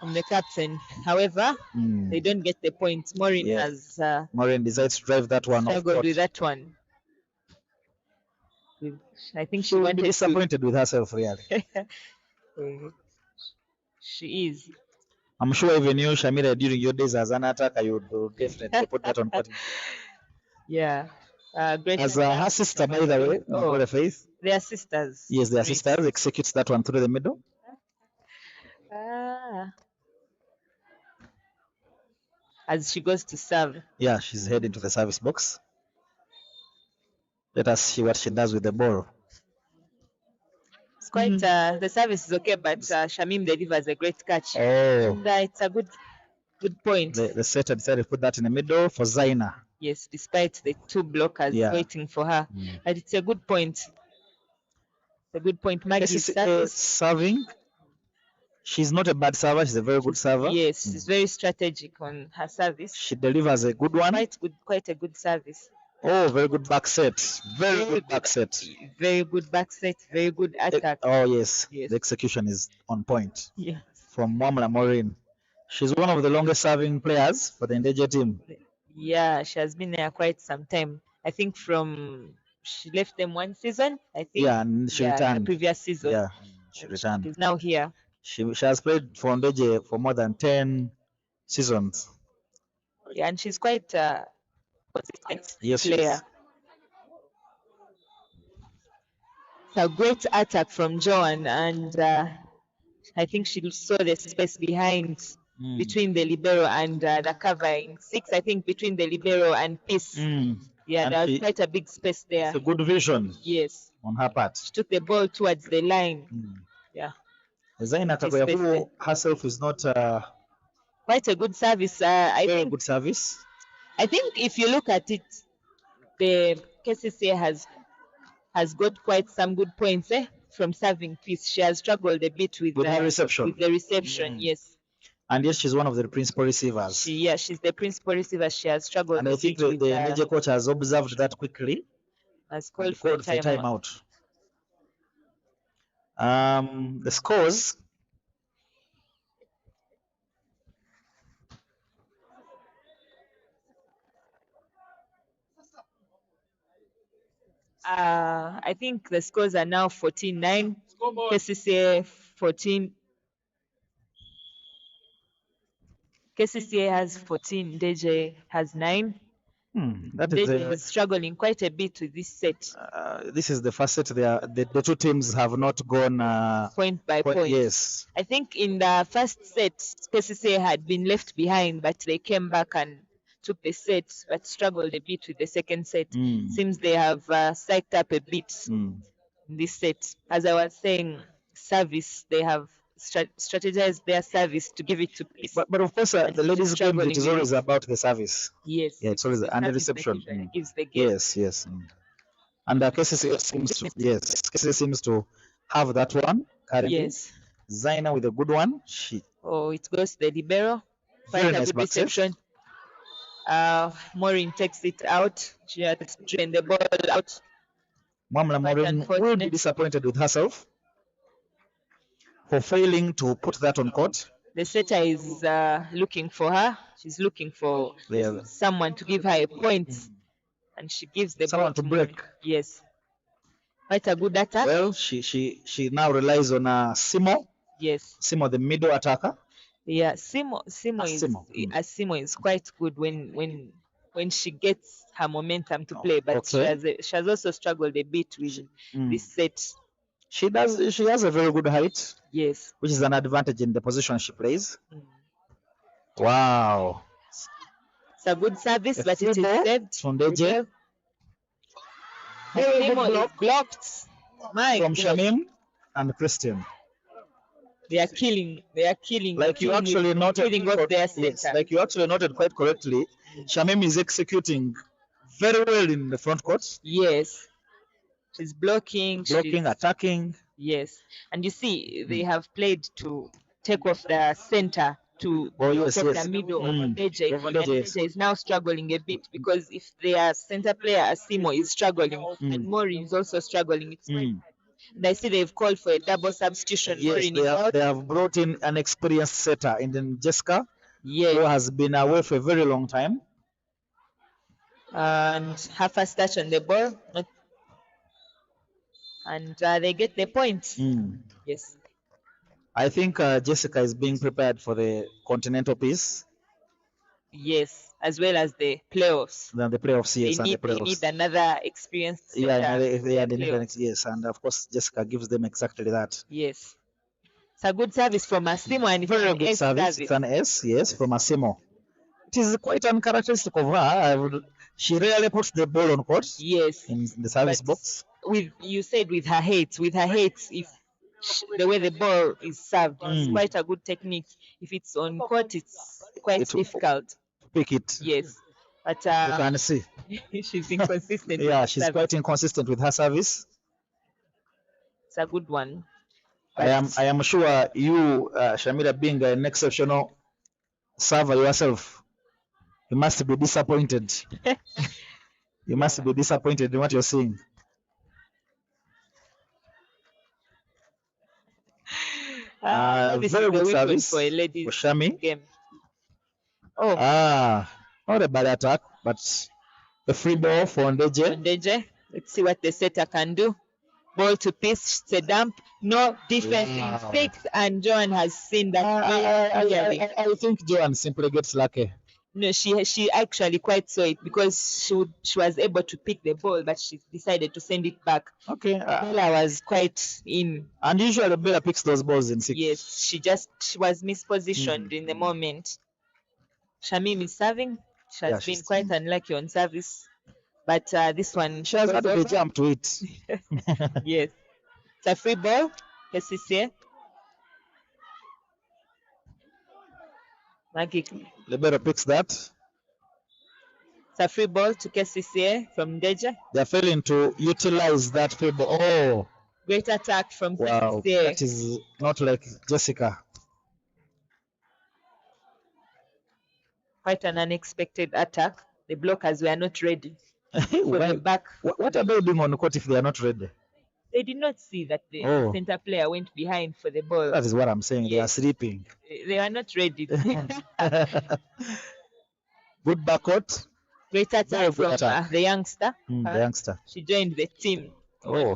However, they don't get the point. Maureen decides to drive that one off. Struggled with that one. I think she wanted to be disappointed with herself, really. She is. I'm sure even you, Shamira, during your days as an attacker, you would definitely put that on. Yeah. Great. As her sister, by the way, Faith. They are sisters. Yes, they are sisters. Executes that one through the middle. As she goes to serve. Yeah, she's heading to the service box. Let us see what she does with the ball. It's quite the service is okay, but Shamim delivers a great catch. And it's a good point. The setter decided to put that in the middle for Zaina. Yes, despite the 2 blockers waiting for her. But it's a good point. It's a good point. Maggie's serving. She's not a bad server. She's a very good server. Yes, she's very strategic on her service. She delivers a good one. Quite a good service. Very good back set. Very good back set. Very good back set. Very good attack. Yes. The execution is on point. Yes. From Mwamla Maureen. She's one of the longest serving players for the Ndejje team. Yeah, she has been there quite some time. I think she left them one season. I think. Yeah, and she returned. The previous season. Yeah, she returned. She's now here. She has played for Ndejje for more than 10 seasons. Yeah, and she's quite consistent player. a great attack from Joan, and I think she saw the space behind between the libero and the covering 6. I think between the libero and Peace. Yeah, And there was quite a big space there. It's a good vision Yes, on her part. she took the ball towards the line. Yeah, Zaina Kagoyabu herself is not quite a good service. I very think good service. I think if you look at it, the Kcca has got quite some good points from serving Peace. She has struggled a bit with her reception. With the reception, yes. And yes, she's one of the principal receivers. She's the principal receiver. She has struggled. And I think the Ndejje coach has observed that quickly. Has called for time out. The scores. I think the scores are now 14-9. Kcca 14. Kcca has 14. Ndejje has 9. Ndejje is struggling quite a bit with this set. This is the first set. The two teams have not gone point by point. Yes. I think in the first set, Kcca had been left behind, but they came back and took the set, but struggled a bit with the second set. Seems they have psyched up a bit in this set. As I was saying, service, they have strategized their service to give it to Peace. But of course, the ladies' game, it is always about the service. Yes. Yeah, it's always and the reception. Gives the game. Yes. And Kcca seems to have that one. Yes. Zaina with a good one. It goes to the libero. Very Quite a nice good reception. Maureen takes it out. She had drained the ball out. Mamla Maureen will be disappointed with herself for failing to put that on court. The setter is looking for her. She's looking for someone to give her a point, and she gives the someone ball to break. Yes, quite a good attack. Well, she now relies on Simo. Yes, Simo, the middle attacker. Yeah, Simo is quite good when she gets her momentum to play, but she has also struggled a bit with this set. She has a very good height. Yes, which is an advantage in the position she plays. Wow, it's a good service, but it is saved from Ndejje. Simo blocked. From Shamim and Christian. They are killing. Like you actually noted, like you actually noted quite correctly, Shamim is executing very well in the front court. Yes, she's blocking, attacking. Yes, and you see they have played to take off the center to take the middle of Ndejje. And Ndejje is now struggling a bit because if their center player Asimo is struggling and Maureen is also struggling, it's and I see they've called for a double substitution. Yes, they have brought in an experienced setter in Kcca, who has been away for a very long time. And her first touch on the ball. And they get the point. Yes. I think Kcca is being prepared for the continental piece. Yes, as well as the playoffs. The playoffs, yes, they need another experienced yes, and of course Kcca gives them exactly that. Yes, it's a good service from Asimo, and very good service. It's an S, yes, from Asimo. It is quite uncharacteristic of her. She rarely puts the ball on court. Yes, in the service box. With her height, if the way the ball is served, it's quite a good technique. If it's on court, it's quite difficult. Pick it. Yes, but you can see she's inconsistent. Yeah, she's quite inconsistent with her service. It's a good one. I am sure you, Shamira, being an exceptional server yourself, you must be disappointed. You must be disappointed in what you're seeing. Very good service for a ladies for Shami. Game. Not a bad attack, but a free ball for Ndejje. Let's see what the setter can do. Ball to Peace, it's a dump. No defense in 6, and Joan has seen that. I think Joan simply gets lucky. No, she actually quite saw it because she was able to pick the ball, but she decided to send it back. Okay. Bella was quite in. And usually Bella picks those balls in 6. Yes, she was mispositioned in the moment. Shamim is serving. She has been quite unlucky on service, but this one She has had the jump to it. yes, it's a free ball. Kcca. Magic. Libero picks that. It's a free ball to Kcca from Ndejje. They're failing to utilize that free ball. Oh, great attack from wow. Kcca. That is not like Jessica. Quite an unexpected attack. The blockers were not ready. Well, back. What are they doing on the court if they are not ready? They did not see that the center player went behind for the ball. That is what I'm saying. Yes. They are sleeping. They are not ready. Good backcourt. Great attack from the youngster. The youngster. She joined the team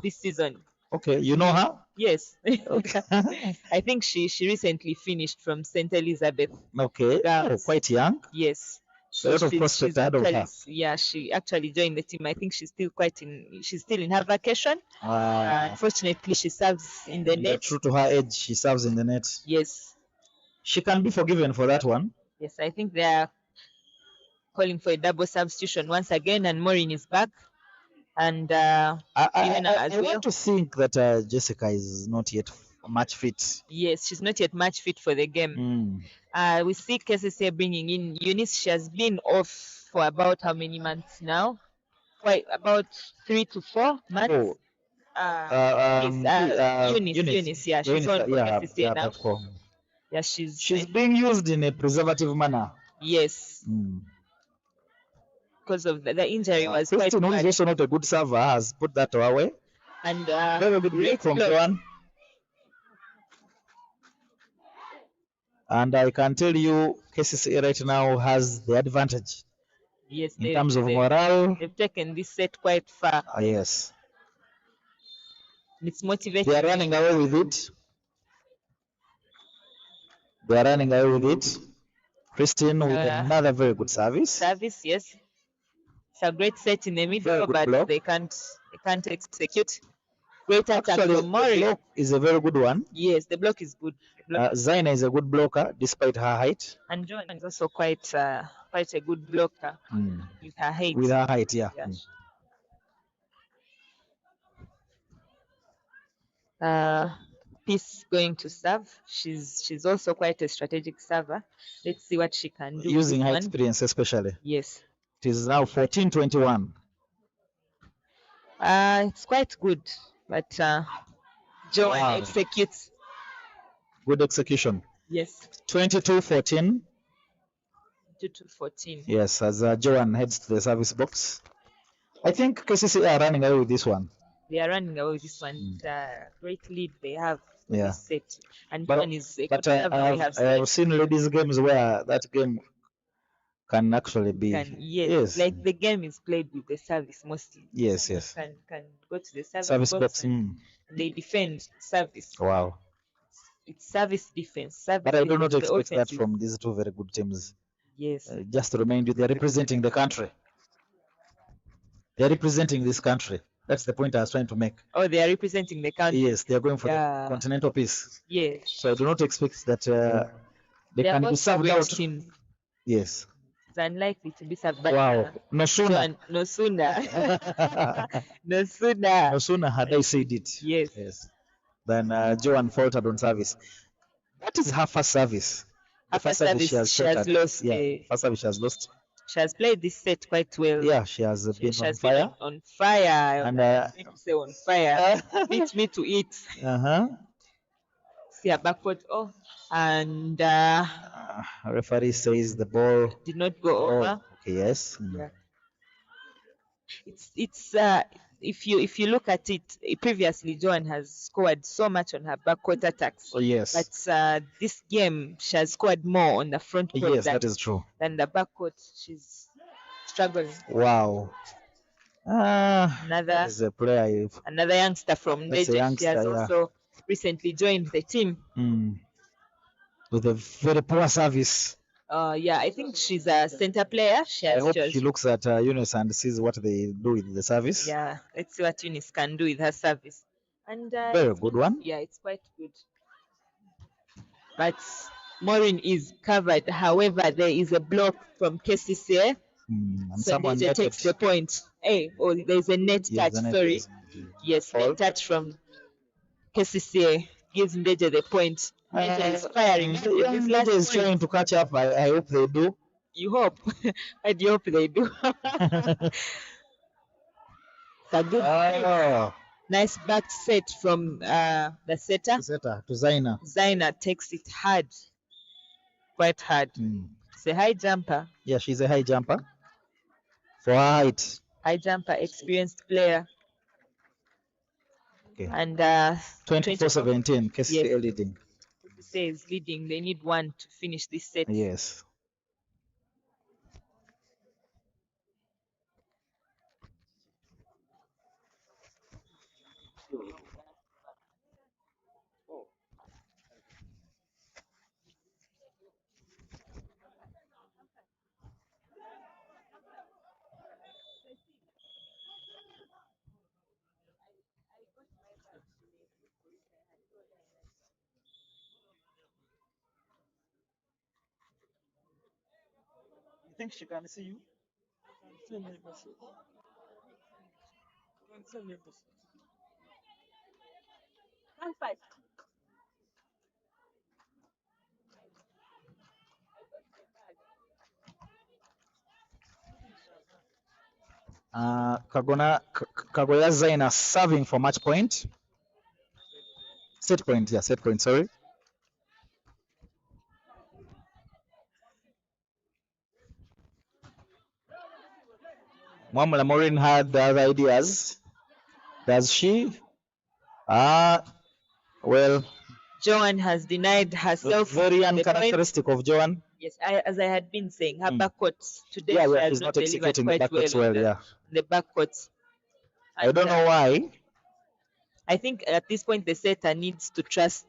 this season. Okay, you know her? Yes. I think she recently finished from St. Elizabeth. Okay. Quite young. Yes. So a lot of prospect ahead of her. Yeah, she actually joined the team. I think she's still in her vacation. Unfortunately, she serves in the net. True to her age, she serves in the net. Yes. She can be forgiven for that one. Yes, I think they are calling for a double substitution once again, and Maureen is back. And I want to think that Jessica is not yet match fit. Yes, she's not yet match fit for the game. We see Kcca bringing in Eunice. She has been off for about how many months now? About 3 to 4 months. Eunice, yeah, she's on for Kcca now. Yeah, she's being used in a preservative manner. Yes. Because of the injury was Christine, who is also not a good server, has put that away. And very good break from Joan. And I can tell you, Kcca right now has the advantage. Yes, in terms of morale. They've taken this set quite far. Yes. It's motivating. They are running away with it. Christine with another very good service. Yes. It's a great set in the middle, but block. they can't execute. Great attack from Murray. The block is a very good one. Yes, the block is good. Zaina is a good blocker despite her height. And Joan is also quite a good blocker with her height. With her height, yeah. Peace going to serve. She's also quite a strategic server. Let's see what she can do. Using her experience especially. Yes. It is now 14-21. It's quite good, but Joan executes. Good execution. Yes. 22-14. 22-14. Yes, as Joan heads to the service box. I think Kcca are running away with this one. They are running away with this one. Great lead they have. Yeah. This set. And Joan is a but I have seen ladies games where that game can actually be. Yes. Like the game is played with the service mostly. Yes. Can go to the service box. And they defend service. Wow. It's service defense. But I do not expect that from these two very good teams. Yes. Just to remind you, they are representing the country. They are representing this country. That's the point I was trying to make. Oh, they are representing the country. Yes, they are going for the continental peace. Yes. So I do not expect that they can be served out. Teams. Yes. It's unlikely to be served. But wow. No sooner. No sooner had I said it. Yes. Then Joan faltered on service. What is her first service? First service she has lost. Yeah, first service she has lost. She has played this set quite well. Yeah, she has been on fire. On fire. And say on fire. Beat me to it. See her backfoot. Oh, and referee says the ball did not go over. Okay, yes. Yeah. It's if you look at it, previously Joan has scored so much on her backcourt attacks. Oh yes. But this game she has scored more on the front court. Yes, that is true. Than the backcourt, she's struggling. Wow. Another youngster from Ndejje. She has also recently joined the team. With a very poor service. Yeah, I think she's a center player. I hope She she looks at Eunice and sees what they do with the service. Yeah, let's see what Eunice can do with her service. And Very good one. yeah, it's quite good. But Maureen is covered. However, there is a block from Kcca. And So someone Ndejje takes the point. Hey, oh, there's a net Yes, touch. the net Sorry. is- Yes, Foul. net touch from Kcca gives Ndejje the point. Ndejje is firing. This last Ndejje is point, trying to catch up. I hope they do. you hope. I do hope they do. It's a good Oh, nice back set from the setter. Kcca to Zaina. Zaina takes it hard, quite hard. It's a high jumper, Yeah, she's a high jumper. For her height. high jumper, experienced player. Okay. And 24-17, Kcca Yes. leading. Kcca is leading. They need one to finish this set. Yes. You think she can see you? Send me a message. Send me a message. Kagoya Zaina serving for match point. Set point, yeah, set point, sorry. Mwamula Maureen had the other ideas. Does she? Well, Joanne has denied herself. very the point. uncharacteristic of Joanne. Yes, as I had been saying, her backcourt today Yeah, she yeah, has she's not not delivered executing the quite well. backcourts well, in yeah. the backcourt. I don't know why. I think at this point the setter needs to trust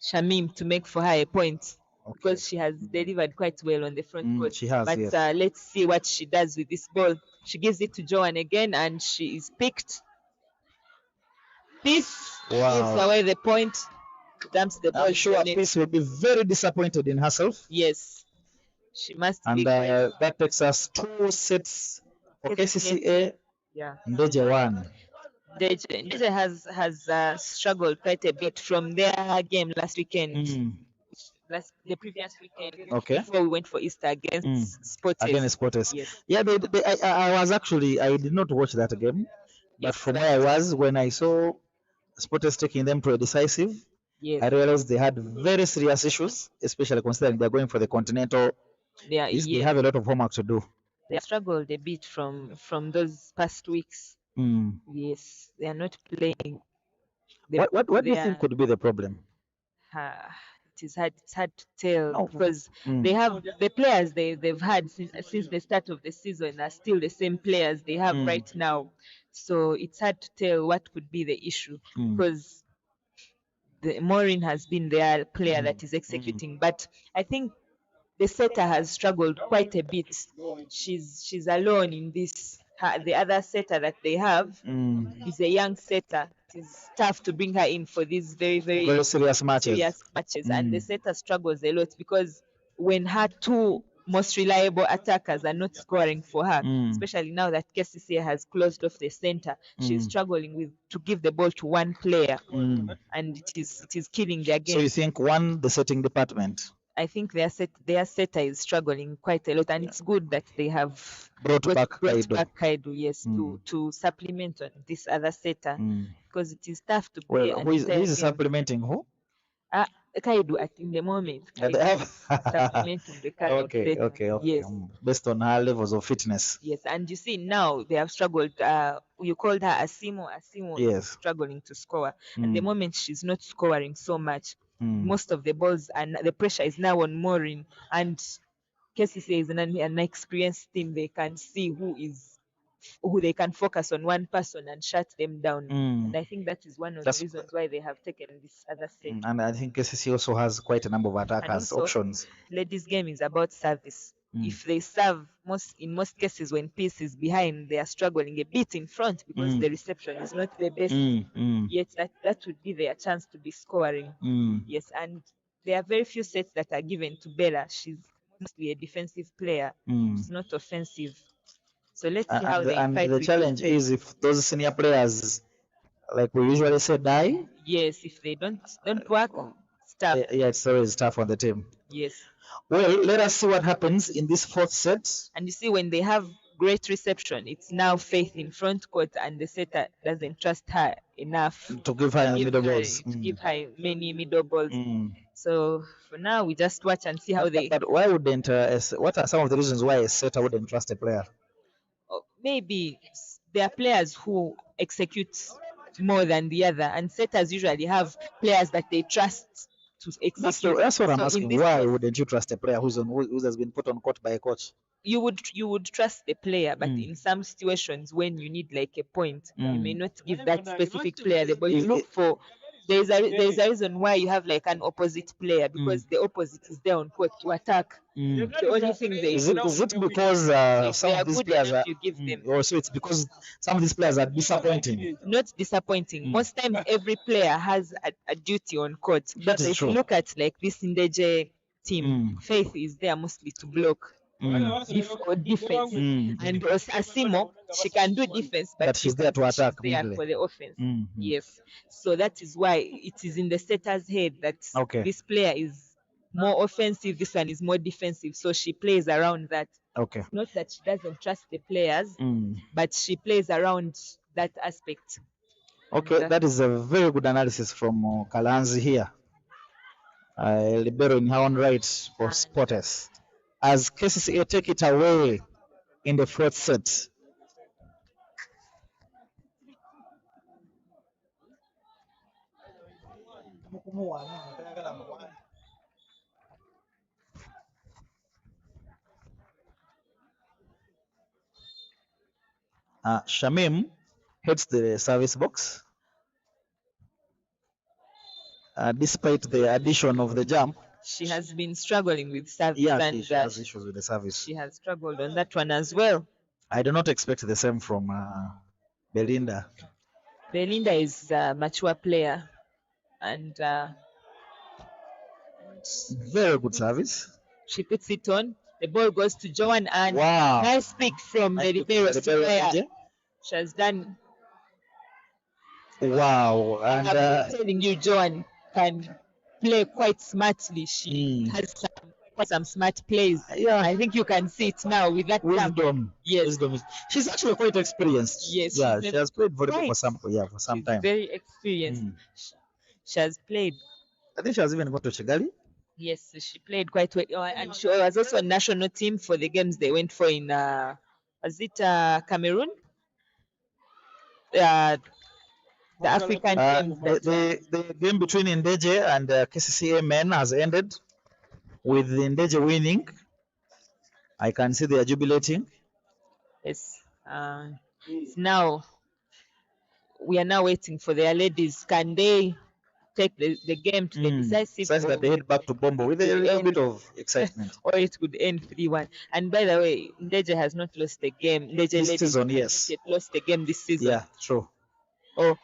Shamim to make for her a point because she has delivered quite well on the front court. She has, But yes. let's see what she does with this ball. She gives it to Joanne again, and she is picked. Peace gives away the point. Dumps the ball. I'm sure to the net. Peace will be very disappointed in herself. Yes, she must And be. that takes us 2 sets for Kcca. Yeah. Ndejje 1. Ndejje has struggled quite a bit from their game last weekend. The previous weekend, Okay. before we went for Easter against Sports. Against Sports. Yes. Yeah, I was actually, I did not watch that game. But Yes, from where I was, when I saw Sports taking them to a decisive, Yes. I realized they had very serious issues, especially considering they're going for the Continental. They have a lot of homework to do. They have struggled a bit from those past weeks. Yes, they are not playing. What do you think could be the problem? It's hard to tell No. because they have the players they've had since the start of the season are still the same players they have right now. So it's hard to tell what could be the issue because the Maureen has been their player that is executing, but I think the setter has struggled quite a bit. She's alone in this. The other setter that they have is a young setter. It is tough to bring her in for these very serious matches. And the setter struggles a lot because when her two most reliable attackers are not scoring for her, especially now that Kcca has closed off the center, she's struggling to give the ball to one player, and it is killing their game. So you think the setting department? I think their setter is struggling quite a lot, and it's good that they have brought back Kaido, yes, to supplement on this other setter because it is tough to play. Well, who is supplementing who? Kaido in the moment. Supplementing the kind of setter. Okay. Yes. Based on her levels of fitness. Yes, and you see now they have struggled. You called her Asimo. Asimo is struggling to score. At the moment, she's not scoring so much. Most of the balls and the pressure is now on Maureen, and Kcca is an experienced team. They can see who is who they can focus on one person and shut them down. And I think that is one of the reasons why they have taken this other set. And I think KCC also has quite a number of attackers also, options. Ladies' game is about service. If they serve, in most cases when Peace is behind, they are struggling a bit in front because the reception is not the best. Yet that would be their chance to be scoring. Yes, and there are very few sets that are given to Bella. She's mostly a defensive player. She's not offensive. So let's see how they fight. And the challenge is if those senior players, like we usually say, die. Yes, if they don't work, it's tough. Yeah, it's always tough on the team. Yes. Well, let us see what happens in this fourth set. And you see, when they have great reception, it's now Faith in front court, and the setter doesn't trust her enough to give her middle balls. To give her many middle balls. So for now, we just watch and see how they. But why wouldn't? What are some of the reasons why a setter wouldn't trust a player? Maybe there are players who execute more than the other, and setters usually have players that they trust to execute. That's what I'm asking. Why wouldn't you trust a player who has been put on court by a coach? You would trust the player, but in some situations when you need like a point, you may not give that specific player the ball. You look for. There's a reason why you have like an opposite player, because the opposite is there on court to attack. The only thing they is it because some of these players are, you give them. Or so it's because some of these players are disappointing. Not disappointing. Most times every player has a duty on court. That is if true. You look at like this Ndejje team, Faith is there mostly to block. Or defense, and Asimo, she can do defense, but she's there to attack. There for the offense. Yes, so that is why it is in the setter's head that this player is more offensive, this one is more defensive, so she plays around that. Okay. Not that she doesn't trust the players, but she plays around that aspect. Okay, that is a very good analysis from Kalanzi here. Libero in her own right for spotters. As Kcca take it away in the fourth set. Shamim hits the service box. Despite the addition of the jump, she has been struggling with service. Yeah, and she has issues with the service. She has struggled on that one as well. I do not expect the same from Belinda. Belinda is a mature player, and very good service. She puts it on. The ball goes to Joan, and wow, nice pick from the libero player. She has done. Wow, and I'm telling you, Joan can play quite smartly. She has some smart plays. Yeah, I think you can see it now with that wisdom. Yes, wisdom. She's actually quite experienced. Yes, yeah, she has played volleyball for some time. Very experienced. She has played. I think she has even got to Chigali. Yes, she played quite well, and she was also a national team for the games they went for in was it Cameroon? The African games. The game between Ndejje and Kcca men has ended with Ndejje winning. I can see they are jubilating. Yes. Now we are now waiting for their ladies. Can they take the game to the decisive? So that they head back to Bombo with a little bit of excitement. Or it could end 3-1. And by the way, Ndejje has not lost the game. Ndejje this season, yes. Lost the game this season. Yeah, true. Or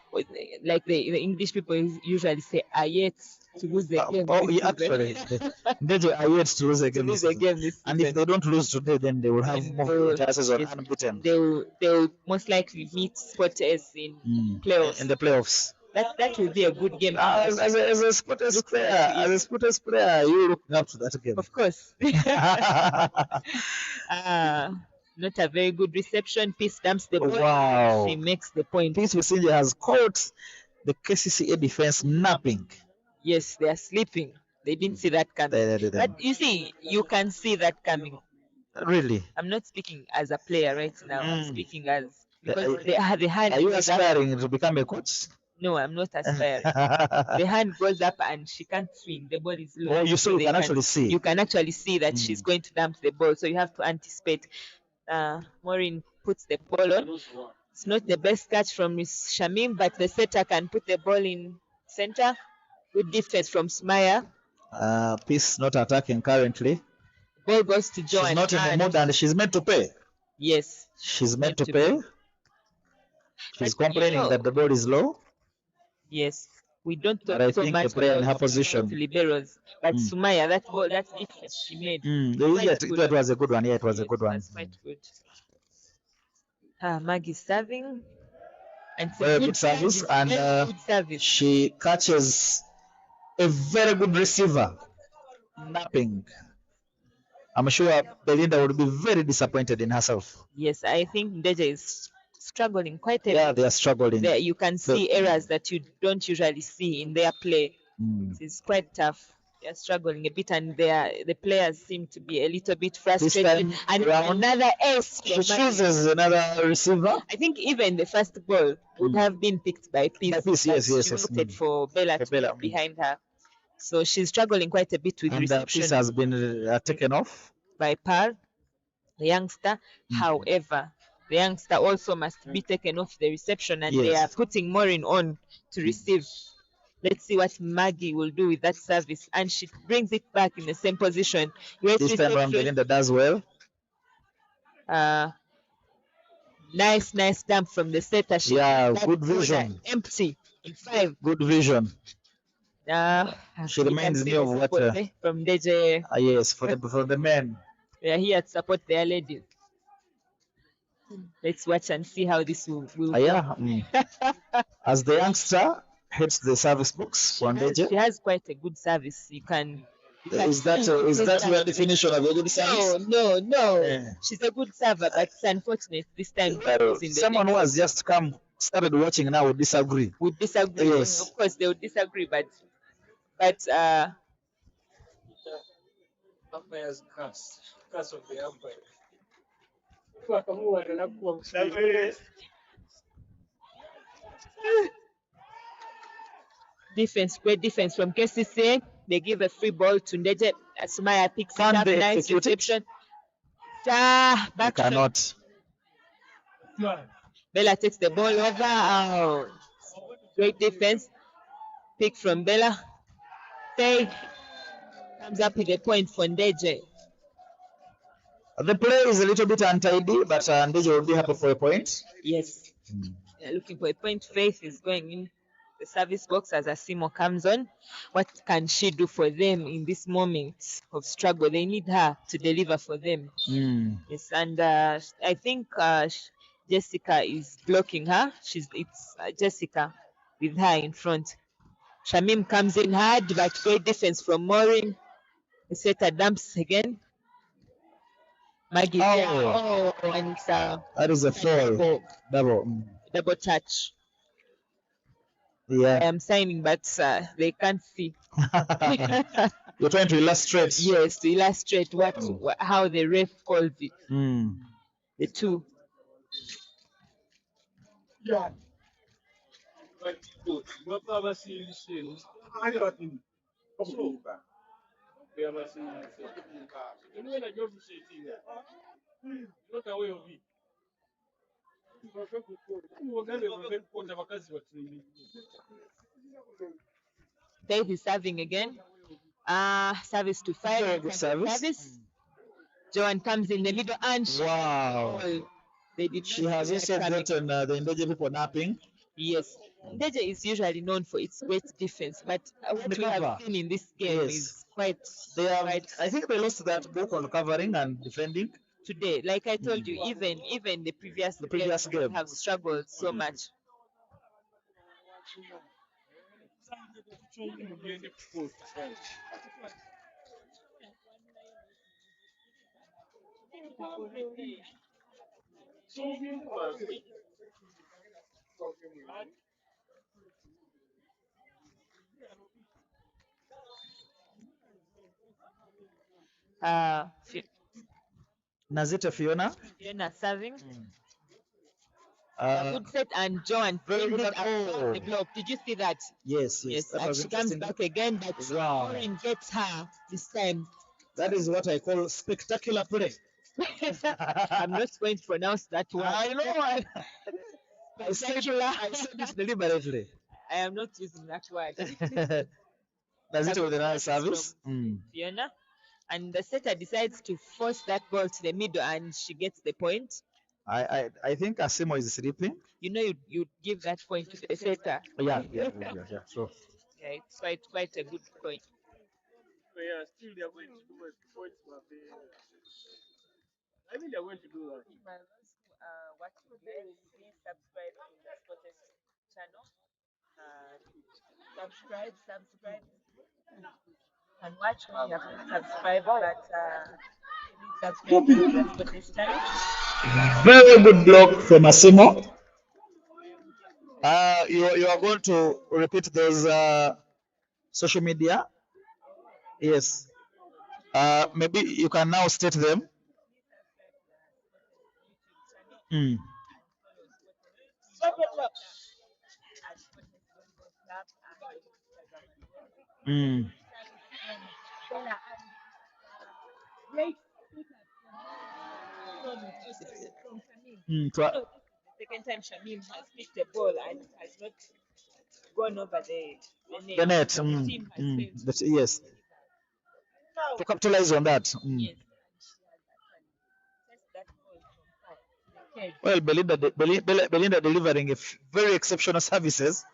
like the English people usually say, are yet to lose the game. Actually, Ndejje are yet to lose the game. This season. And if they don't lose today, then they will have more chances on unbeaten. They will most likely meet Sporters in playoffs. In the playoffs. That will be a good game. As a Sporters player, you looking up to that game. Of course. Not a very good reception. Peace dumps the ball. Wow. She makes the point. Peace Musinje has caught the Kcca defense napping. Yes, they are sleeping. They didn't see that coming. But you see, you can see that coming. Really? I'm not speaking as a player right now. I'm speaking as because the hand. Are you aspiring to become a coach? No, I'm not aspiring. The hand goes up and she can't swing. The ball is low. Oh, you can actually see. You can actually see that she's going to dump the ball. So you have to anticipate. Maureen puts the ball on. It's not the best catch from Miss Shamim, but the setter can put the ball in center. Good defense from Smaya. Peace not attacking currently. Ball goes to Joan. She's not in the mood and she's meant to pay. Yes. She's meant to pay. She's complaining that the ball is low. Yes. We don't talk But I so think much the player in her about position. liberos. But Sumaya, that ball, that difference she made. It was a good one. Yeah, it was a good one. That's quite good. Maggie's serving. And it's Very good service. And good service. she catches a very good receiver. Napping. I'm sure Belinda would be very disappointed in herself. Yes, I think Ndejje is struggling quite a bit. Yeah, they are struggling. You can see errors that you don't usually see in their play. It's quite tough. They are struggling a bit, and the players seem to be a little bit frustrated. And another ace. She chooses another receiver. I think even the first ball would have been picked by Peace. Yes. She opted for Bella to be behind her. So she's struggling quite a bit with reception. Peace has been taken off by Pearl, the youngster. However, the youngster also must be taken off the reception, and they are putting Maureen on to receive. Let's see what Maggie will do with that service. And she brings it back in the same position. This time around, Belinda does well. Nice dump from the setter. Good vision. Empty. In 5. Good vision. She reminds me of what from Ndejje. Yes, for the men. We are here to support their ladies. Let's watch and see how this will go. As the youngster hits the service box for Ndejje. She has quite a good service. You can is that where the definition of a good service? No. Yeah. She's a good server, but it's unfortunate this time. Someone who has just started watching now would disagree. Yes. Of course, they would disagree, but umpire's curse of the umpire. Great defense from Kcca. They give a free ball to Ndejje. Sumaya picks it up. Nice reception. Back cannot. Bella takes the ball over. Great defense. Pick from Bella. Faye comes up with a point for Ndejje. The play is a little bit untidy, but Ndejje will be happy for a point. Yes. They're looking for a point. Faith is going in the service box as Asimo comes on. What can she do for them in this moment of struggle? They need her to deliver for them. Yes, and I think Jessica is blocking her. It's Jessica with her in front. Shamim comes in hard, but great defense from Maureen. The setter dumps again. Maggie. And that is a foul. Double touch. Yeah. I am signing, but they can't see. You're trying to illustrate. Yes, to illustrate how the ref calls it. The two. Yeah. Faith is serving again. Service to 5. Good service. Joan comes in the middle and she has also gotten the Ndejje people napping. Yes. Ndejje is usually known for its great defense, but what we have seen in this game is quite. I think they lost that both on covering and defending today. Like I told you, even the previous game have struggled so much. Nazita Fiona serving. A good set, and Joan very good at the block. Did you see that? Yes. And she comes back again, but Maureen gets her this time. That is what I call spectacular play. I'm not going to pronounce that word. I know. I Spectacular. said it deliberately. I am not using that word. Does it A with good another service service? Fiona. And the setter decides to force that ball to the middle and she gets the point. I think Asimo is sleeping. You know, you give that point to the setter. Yeah. Sure. Yeah, it's quite a good point. So yeah, still they are going to do it. Points were there. I think they are going to do that. For those who are watching live, please subscribe to the Sportest channel. Subscribe, and watch when you have to subscribe, but please subscribe to the Sportest channel. Very good block from Asimo. You are going to repeat those social media. Yes. Maybe you can now state them. Mm. Mm. Mm. The second time Shamim has picked the ball and has not gone over the The net. net. The team has failed to Yes. To capitalize on that. yes, and she has actually test that ball from her. Okay. Well, Belinda delivering very exceptional services.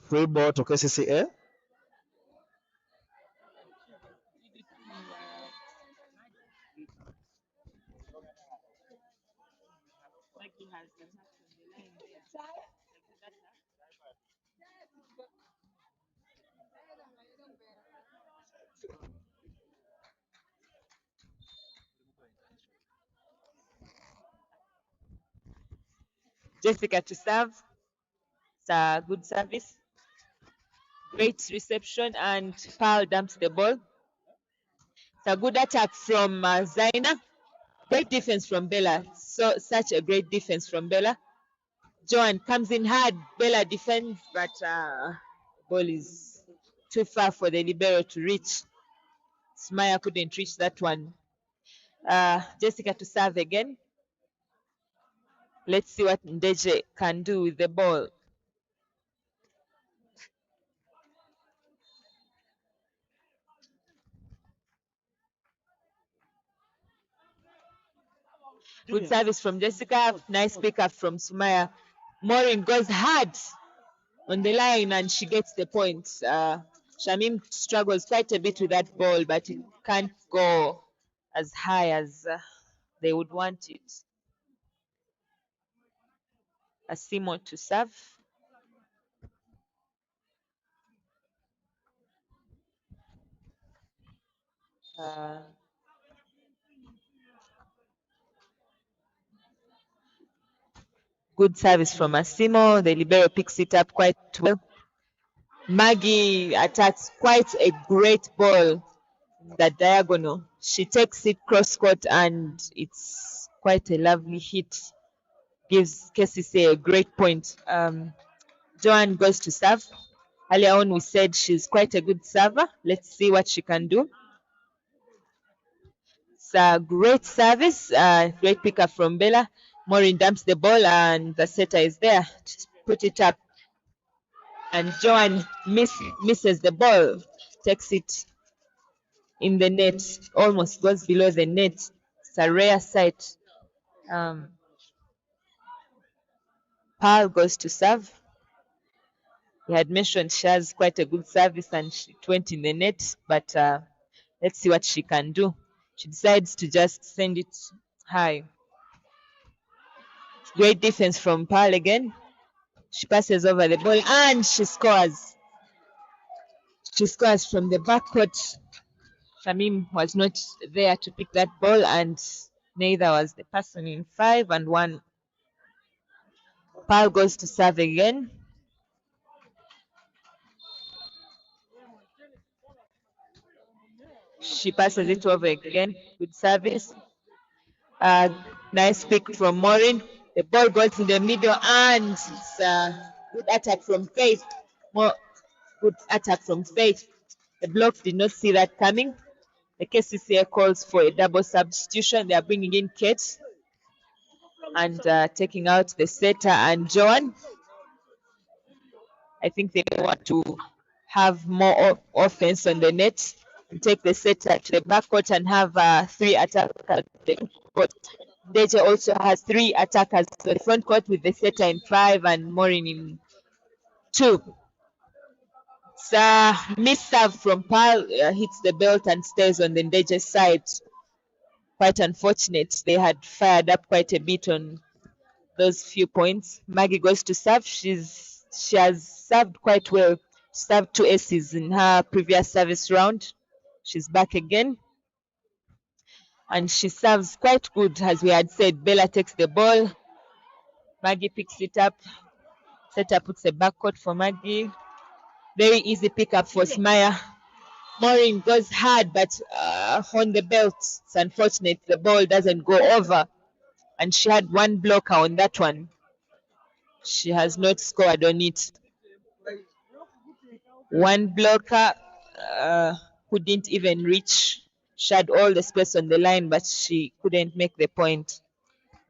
Free ball to KCCA. Maggie has the match on the line there. Jessica to serve. It's a good service. Great reception and Pearl dumps the ball. It's a good attack from Zaina. Great defense from Bella. So such a great defense from Bella. Joan comes in hard. Bella defends, but ball is too far for the libero to reach. Smaya couldn't reach that one. Jessica to serve again. Let's see what Ndejje can do with the ball. Good service from Jessica. Nice pickup from Sumaya. Maureen goes hard on the line and she gets the point. Shamim struggles quite a bit with that ball, but it can't go as high as they would want it. Asimo to serve. Good service from Asimo. The libero picks it up quite well. Maggie attacks quite a great ball, that diagonal. She takes it cross court and it's quite a lovely hit. Gives Kcca a great point. Joanne goes to serve. Earlier on, we said she's quite a good server. Let's see what she can do. It's a great service, great pickup from Bella. Maureen dumps the ball and the setter is there to put it up. And Joanne misses the ball, takes it in the net, almost goes below the net. It's a rare sight. Pearl goes to serve. We had mentioned she has quite a good service and it went in the net, but let's see what she can do. She decides to just send it high. Great defense from Pearl again. She passes over the ball and she scores. She scores from the backcourt. Shamim was not there to pick that ball and neither was the person in 5-1. Pearl goes to serve again. She passes it over again. Good service. Nice pick from Maureen. The ball goes in the middle, and it's a good attack from Faith. More good attack from Faith. The Blocks did not see that coming. The Kcca calls for a double substitution. They are bringing in Kate and taking out the setter and Joan. I think they want to have more offense on the net and take the setter to the backcourt and have 3 attackers. Ndejje also has 3 attackers to the front court with the setter in 5 and Maureen in 2. It's a miss serve from Pal, hits the belt and stays on the Ndejje side. Quite unfortunate. They had fired up quite a bit on those few points. Maggie goes to serve. She has served quite well. Served 2 aces in her previous service round. She's back again. And she serves quite good, as we had said. Bella takes the ball. Maggie picks it up. Setter puts a backcourt for Maggie. Very easy pickup for Smaya. Maureen goes hard, but on the belt, it's unfortunate the ball doesn't go over. And she had 1 blocker on that one. She has not scored on it. 1 blocker, couldn't even reach. She had all the space on the line, but she couldn't make the point.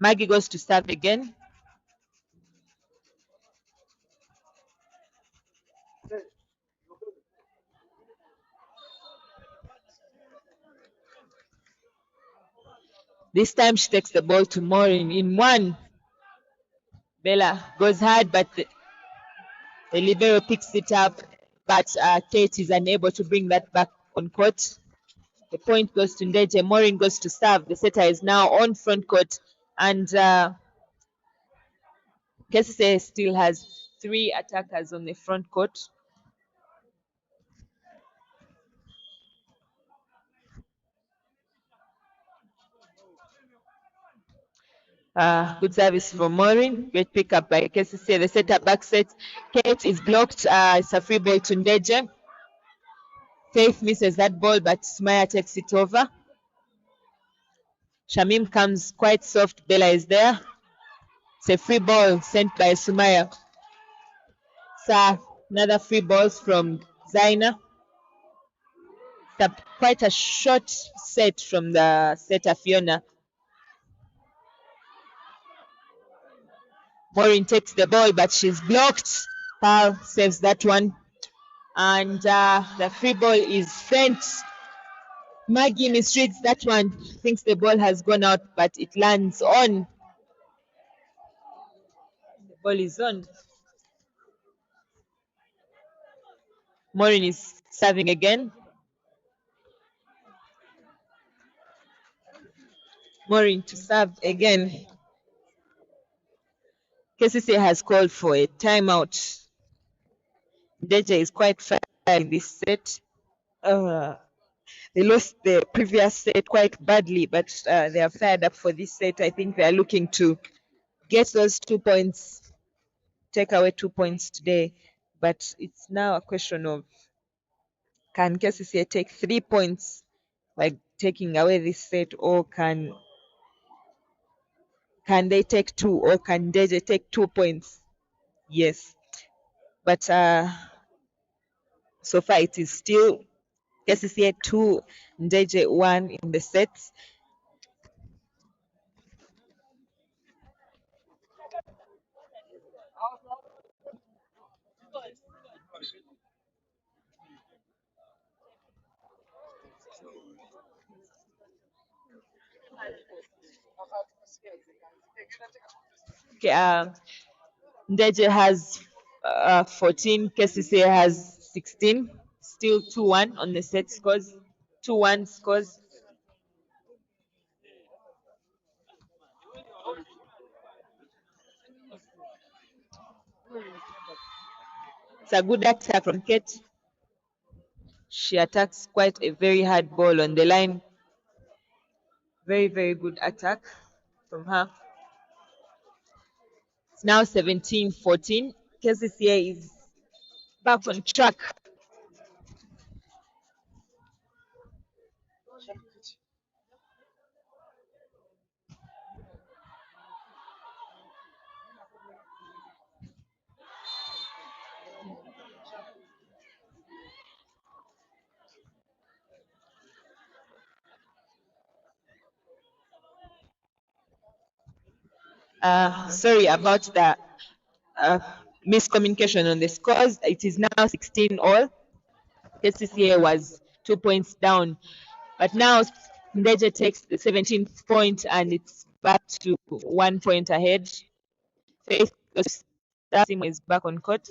Maggie goes to serve again. This time she takes the ball to Maureen in 1. Bella goes hard, but the libero picks it up, but Kate is unable to bring that back on court. The point goes to Ndejje. Maureen goes to serve. The setter is now on front court, and Kcca still has 3 attackers on the front court. Good service from Maureen. Great pickup by Kcca. The setter back set. Kate is blocked. It's a free ball to Ndejje. Faith misses that ball, but Smaya takes it over. Shamim comes quite soft. Bella is there. It's a free ball sent by Sumaya. Another free balls from Zaina. Quite a short set from the setter Fiona. Maureen takes the ball, but she's blocked. Pearl saves that one. And the free ball is sent. Maggie mistreats that one. Thinks the ball has gone out, but it lands on. The ball is on. Maureen is serving again. Maureen to serve again. Kcca has called for a timeout. Ndejje is quite fair in this set. They lost the previous set quite badly, but they are fired up for this set. I think they are looking to get those 2 points, take away 2 points today. But it's now a question of, can Kcca take 3 points by taking away this set, or can they take 2, or can Ndejje take 2 points? Yes. But so far it is still Kcca 2, Ndejje 1 in the sets. Okay, Ndejje has 14, Kcca has 16, still 2-1 on the set scores, 2-1 scores. It's a good attack from Kate. She attacks quite a very hard ball on the line. Very, very good attack from her. It's now 17-14. Kcca is back on track. Sorry about the miscommunication on the scores. It is now 16 all. Kcca was 2 points down, but now Ndejje takes the 17th point and it's back to 1 point ahead. Faith that team is back on court.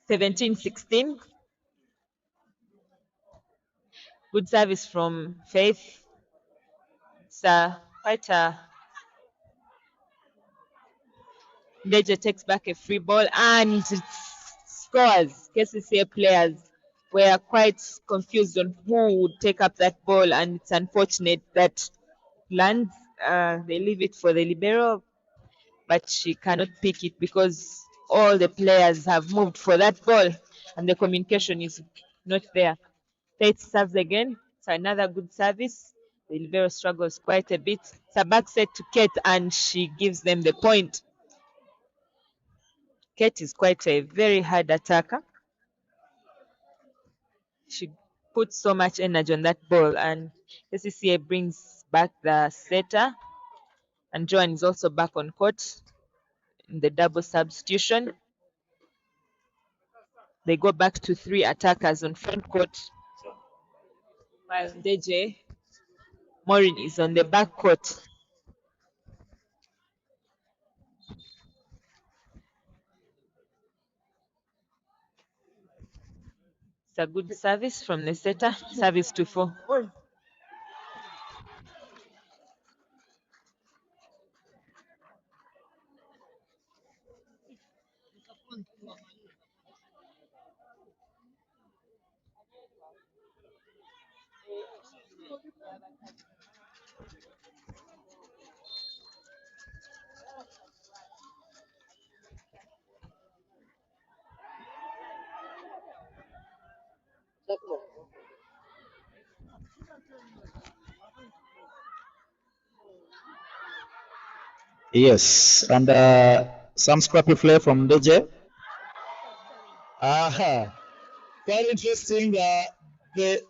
(17-16). Good service from Faith. It's quite a Ndejje takes back a free ball and it scores. Kcca players were quite confused on who would take up that ball, and it's unfortunate that lands. They leave it for the libero, but she cannot pick it because all the players have moved for that ball and the communication is not there. Faith serves again. It's another good service. The libero struggles quite a bit. It's a back set to Kate and she gives them the point. Kate is quite a very hard attacker. She puts so much energy on that ball, and Kcca brings back the setter. And Joan is also back on court in the double substitution. They go back to 3 attackers on front court, while Ndejje Maureen is on the back court. It's a good service from the setter. Service to 4. Yes, and some scrappy play from Ndejje. Quite interesting. The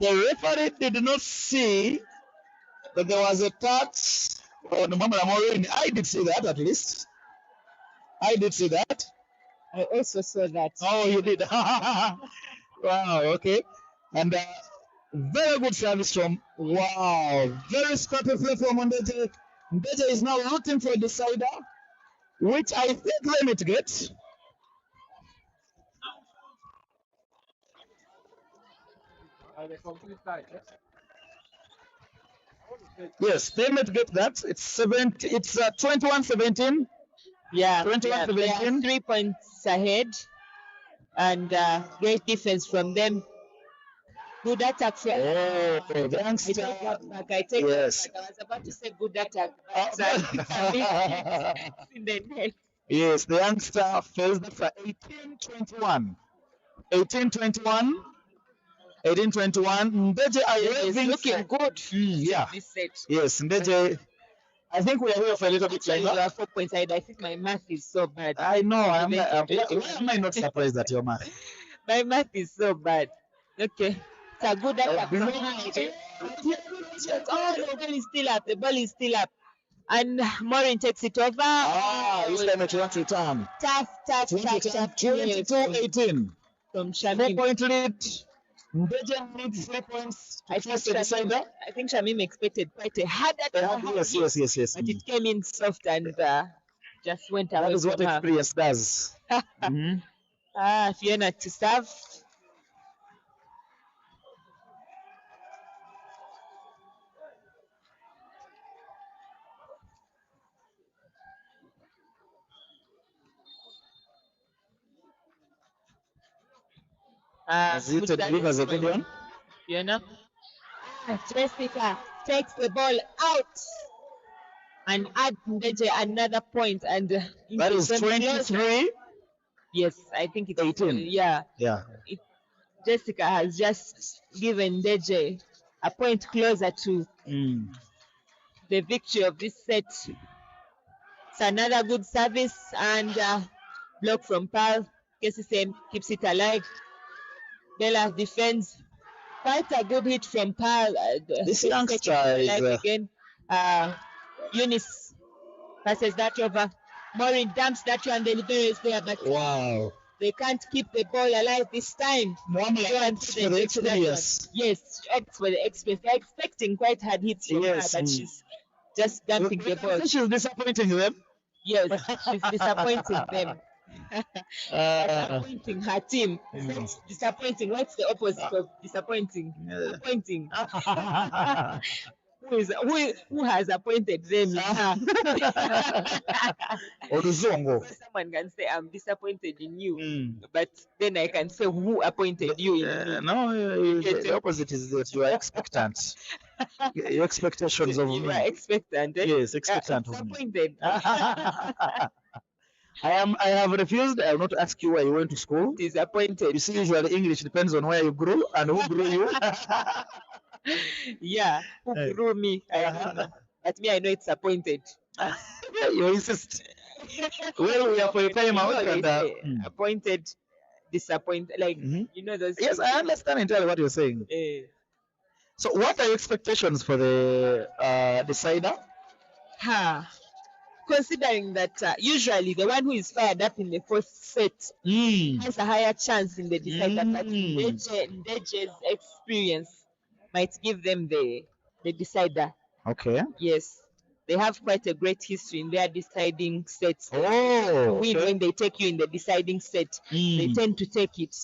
referee did not see that there was a touch on Mama Morin. I did see that, at least. I did see that. I also saw that. Oh, you did. Wow, okay. And very good service from, wow, very scrappy play from Ndejje. Ndejje is now looking for a decider, which I think they may get. Yes, they may get that. It's 21-17. Yeah, 21-17. they are 3 points ahead, and great defense from them. Good attack. Oh, the youngster. I take Yes. that back. I was about to say good attack, Oh, but in the net. yes, the youngster fails that for 18-21. 18-21. 18-21. Ndejje are It's raving looking for- good. yeah. This set. Yes, Ndejje. I think we are here for a little bit Actually, you longer. are 4 points ahead. I think my math is so bad. I know. Why Even- am I not surprised at your math? My math is so bad. Okay. It's a good attack. Oh, the ball is still up. The ball is still up. And Maureen takes it over. This time it won't return. Tough. 22-18. From Shamim. 4-point lead. Ndejje needs 3 points to force the decider. I think Shamim expected quite a hard attack. Yes. But it came in soft and just went away. That is what from her. experience does. Mhm. Fiona to serve. As it delivers a good one. Fiona. Jessica takes the ball out and add Ndejje another point, and That is them closer. 23. Yes, I think it's 18. Yeah, Yeah. Jessica has just given Ndejje a point closer to the victory of this set. It's another good service and block from Pearl. Kcca keeps it alive. Bella defends. Quite a good hit from Pal. This second youngster alive is. again. Eunice passes that over. Maureen dumps that one. The libero is there, but Wow. they can't keep the ball alive this time. Mohammed Go and opts put for the Ndejje to that one. experience. Yes, she opts for the experience. They're expecting quite hard hits from Yes, her, but she's just dumping the ball. She's disappointing them. Yes, she's disappointing them. Disappointing her team. That's disappointing. What's the opposite of disappointing? Disappointing. Who has appointed them? Oluzongo. Someone can say I'm disappointed in you, but then I can say who appointed you in me. No, the opposite is that you are expectant. Your expectations of You me. are expectant. Eh? Yes, expectant of me. Disappointed. I have refused. I will not ask you where you went to school. Disappointed. You see, usually English depends on where you grew and who grew you. Yeah, who grew me? I don't know. But me, I know it's appointed. You insist. Well, we are for a time out and appointed, disappointed. Like you know those. yes, I understand entirely what you're saying. So, what are your expectations for the decider? Considering that usually the one who is fired up in the first set has a higher chance in the decider, but Ndejje's experience might give them the decider. Okay. Yes, they have quite a great history in their deciding sets. Oh, When they take you in the deciding set, they tend to take it.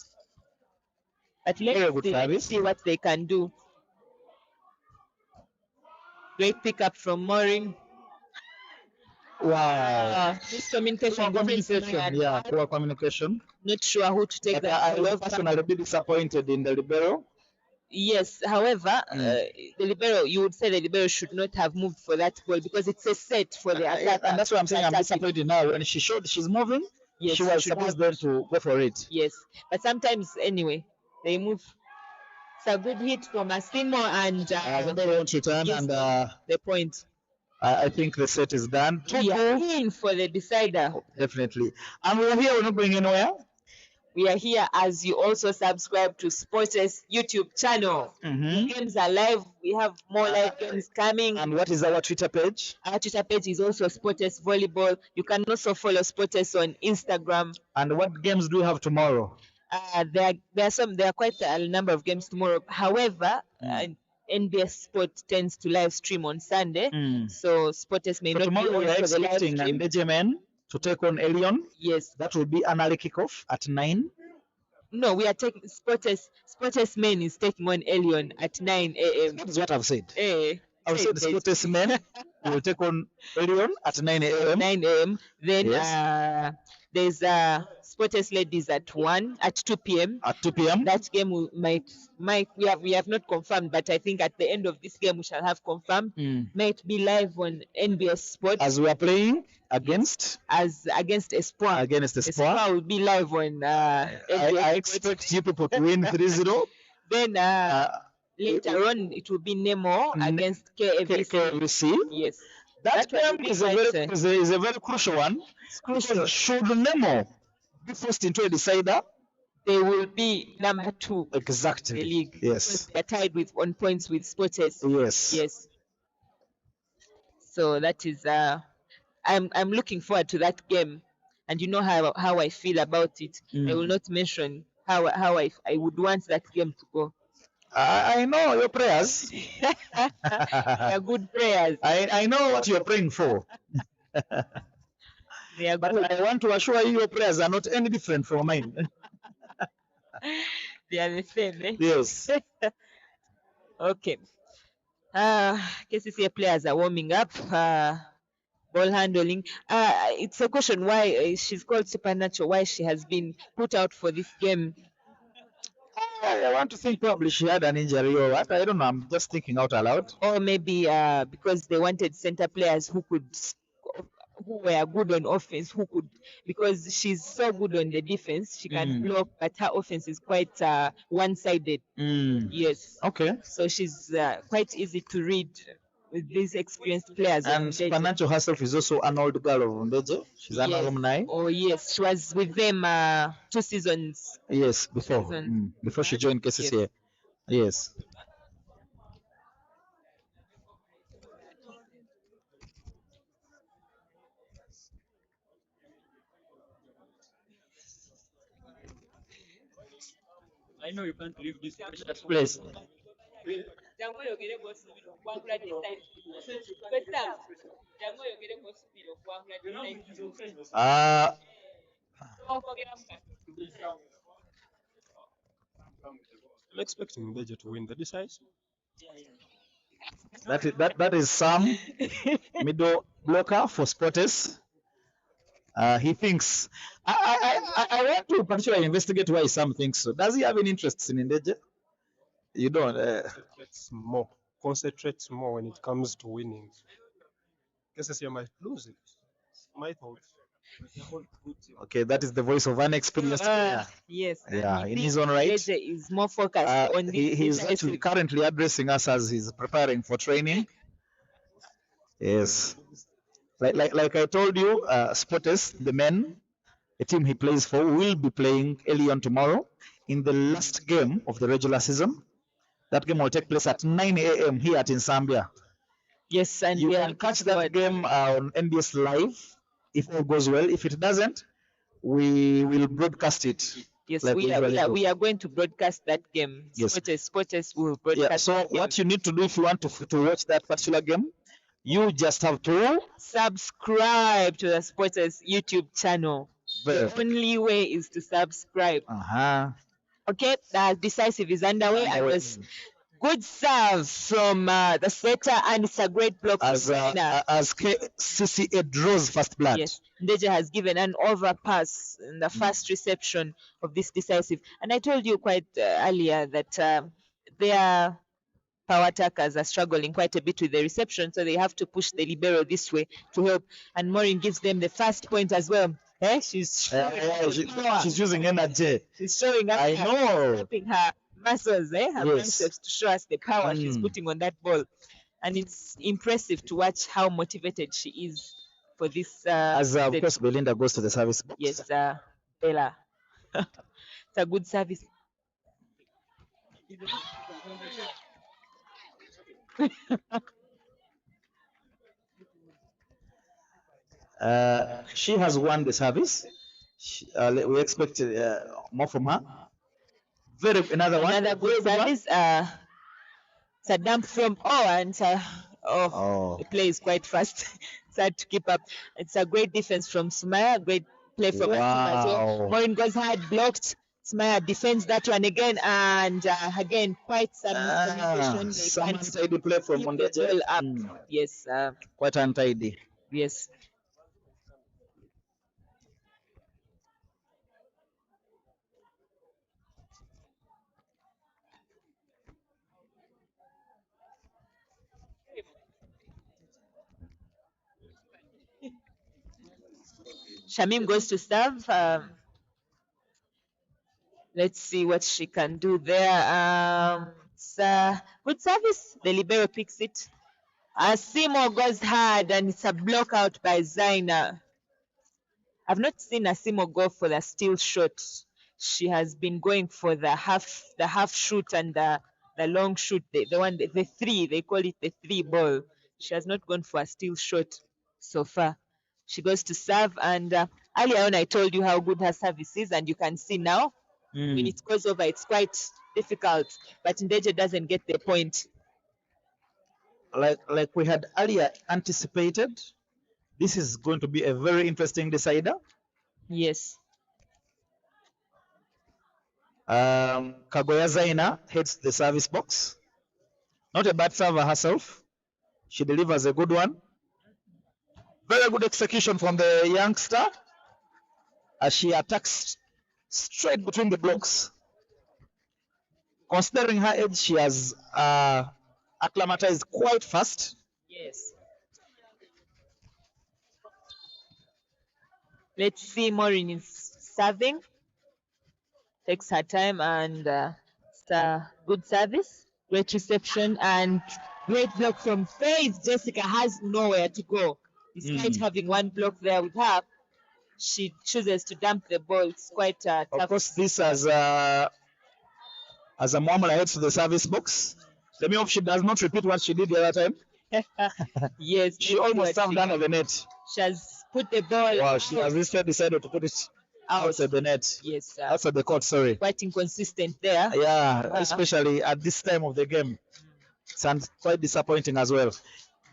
But let's see what they can do. Great pickup from Maureen. Wow. This communication. Yeah, poor communication. Not sure who to take But that. I will personally be disappointed in the libero. Yes, however, the libero, you would say the libero should not have moved for that goal because it's a set for the attack. And that's why I'm saying I'm disappointed now. And she showed she's moving. Yes, she was supposed then to go for it. Yes, but sometimes anyway, they move. It's a good hit from Asimo and they won't return and the point. I think the set is done. We are in for the decider. Definitely. And we're here, we're not going anywhere. We are here as you also subscribe to Sports YouTube channel. The games are live. We have more live games coming. And what is our Twitter page? Our Twitter page is also Sports Volleyball. You can also follow Sports on Instagram. And what games do we have tomorrow? There are quite a number of games tomorrow. However, NBS Sport tends to live stream on Sunday, so Sports may not be on we are for the live expecting stream. Ndejje to take on Elion. Yes, that will be an early kickoff at 9. No, we are taking Sports Men is taking on Elion at 9 a.m. That is what I've said. I've said the Sports Men will take on Elion at 9 a.m. 9 a.m. Then Yes. There's Sports Ladies at 2 p.m. At 2 p.m. That game we have not confirmed, but I think at the end of this game we shall have confirmed. Might be live on NBS Sport as we are playing against Espoir. Against Espoir. Espoir will be live on I expect you people to win 3-0. Then later on it will be Nemo against KFC. Yes. That game is a very crucial one. Crucial. Should Nemo be forced into a decider, they will be number 2. Exactly. In the league. Yes. They're tied on points with Sports. Yes. So that is I'm looking forward to that game, and you know how I feel about it. I will not mention how I would want that game to go. I know your prayers. They're good prayers. I know what you're praying for. They are but good. I want to assure you your prayers are not any different from mine. They are the same, eh? Yes. Okay. Kcca players are warming up. Ball handling. It's a question why she's called Supernatural, why she has been put out for this game. I want to think probably she had an injury or what. I don't know. I'm just thinking out aloud. Or maybe because they wanted center players who were good on offense, because she's so good on the defense, she can block, but her offense is quite one-sided. Yes. Okay. So she's quite easy to read with these experienced players. And Supernatural herself is also an old girl of Ndejje. She's an alumni. Oh yes, she was with them 2 seasons. Yes, before she joined Kcca. Yes. I know you can't leave this precious place. Uh, I'm expecting Ndejje to win the decisive. that is Sam, middle blocker for Spotters. He thinks. I want to particularly investigate why Sam thinks so. Does he have any interests in Ndejje? You don't. Concentrates more when it comes to winning. Kcca might lose it. My thoughts. Okay, that is the voice of an experienced player. Yes. Yeah, He in thinks his own right. Ndejje is more focused on He's this actually currently addressing us as he's preparing for training. Yes. Like I told you, Spotters, the men, the team he plays for, will be playing early on tomorrow in the last game of the regular season. That game will take place at 9 a.m. here at NSAMBYA. Yes, and You we can are catch that game on NBS Live if all goes well. If it doesn't, we will broadcast it. Yes, like we are going to broadcast that game. Yes. Spotters will broadcast. Yeah. So that game. what you need to do if you want to watch that particular game, you just have to Subscribe to the Spotters YouTube channel. The only way is to subscribe. Okay, the decisive is underway, and this good serve from the setter, and it's a great block as Kcca draws first blood. Yes, Ndejje has given an overpass in the first reception of this decisive, and I told you quite earlier that their power attackers are struggling quite a bit with the reception, so they have to push the libero this way to help. And Maureen gives them the first point as well. She's she's using energy. She's showing us. I know. Helping her muscles, her Yes. biceps to show us the power she's putting on that ball. And it's impressive to watch how motivated she is for this. As of course, Belinda goes to the service box. Yes, Bella. It's a good service. She has won the service. We expect more from her. Another good service. It's a dump from and the play is quite fast. It's hard to keep up. It's a great defense from Sumaya. Great play from Atima as well. Maureen goes hard, blocked. Sumaya defends that one again, and again quite some miscommunication. Some untidy play from Ndejje. Up. Yes. Quite untidy. Yes. Shamim goes to serve. Let's see what she can do there. It's a good service. The libero picks it. Asimo goes hard, and it's a block out by Zaina. I've not seen Asimo go for the steal shot. She has been going for the half shoot and the long shoot. The three. They call it the 3 ball. She has not gone for a steal shot so far. She goes to serve, and earlier on I told you how good her service is, and you can see now when it goes over, it's quite difficult. But Ndejje doesn't get the point. Like we had earlier anticipated, this is going to be a very interesting decider. Yes. Kagoya Zaina heads the service box. Not a bad server herself. She delivers a good one. Very good execution from the youngster as she attacks straight between the blocks. Considering her age, she has acclimatized quite fast. Yes. Let's see, Maureen is serving. Takes her time, and it's a good service. Great reception and great block from Faith. Jessica has nowhere to go. Despite having one block there with her, she chooses to dump the ball. It's quite tough. Of course, this has as a Muamala heads to the service box. Let me hope she does not repeat what she did the other time. Yes, She almost served under the net. she has put the ball. Wow, she has instead decided to put it outside the net. Yes, Outside the court, sorry. quite inconsistent there. Yeah, especially at this time of the game. It's quite disappointing as well.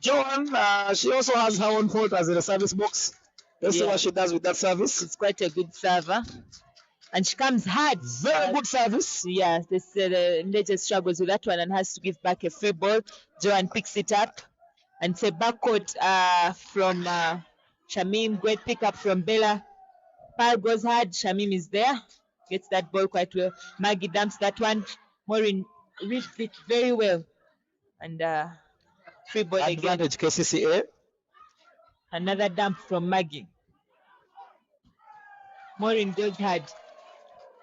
Joan, she also has her own fault as in the service box. Let's see what she does with that service. She's quite a good server. And she comes hard. Very good service. Yeah, Ndejje struggles with that one and has to give back a free ball. Joan picks it up. And it's a backcourt from Shamim. Great pickup from Bella. Pal goes hard. Shamim is there. Gets that ball quite well. Maggie dumps that one. Maureen reads it very well. And free ball again. Advantage Kcca. Another dump from Maggie. Maureen goes hard.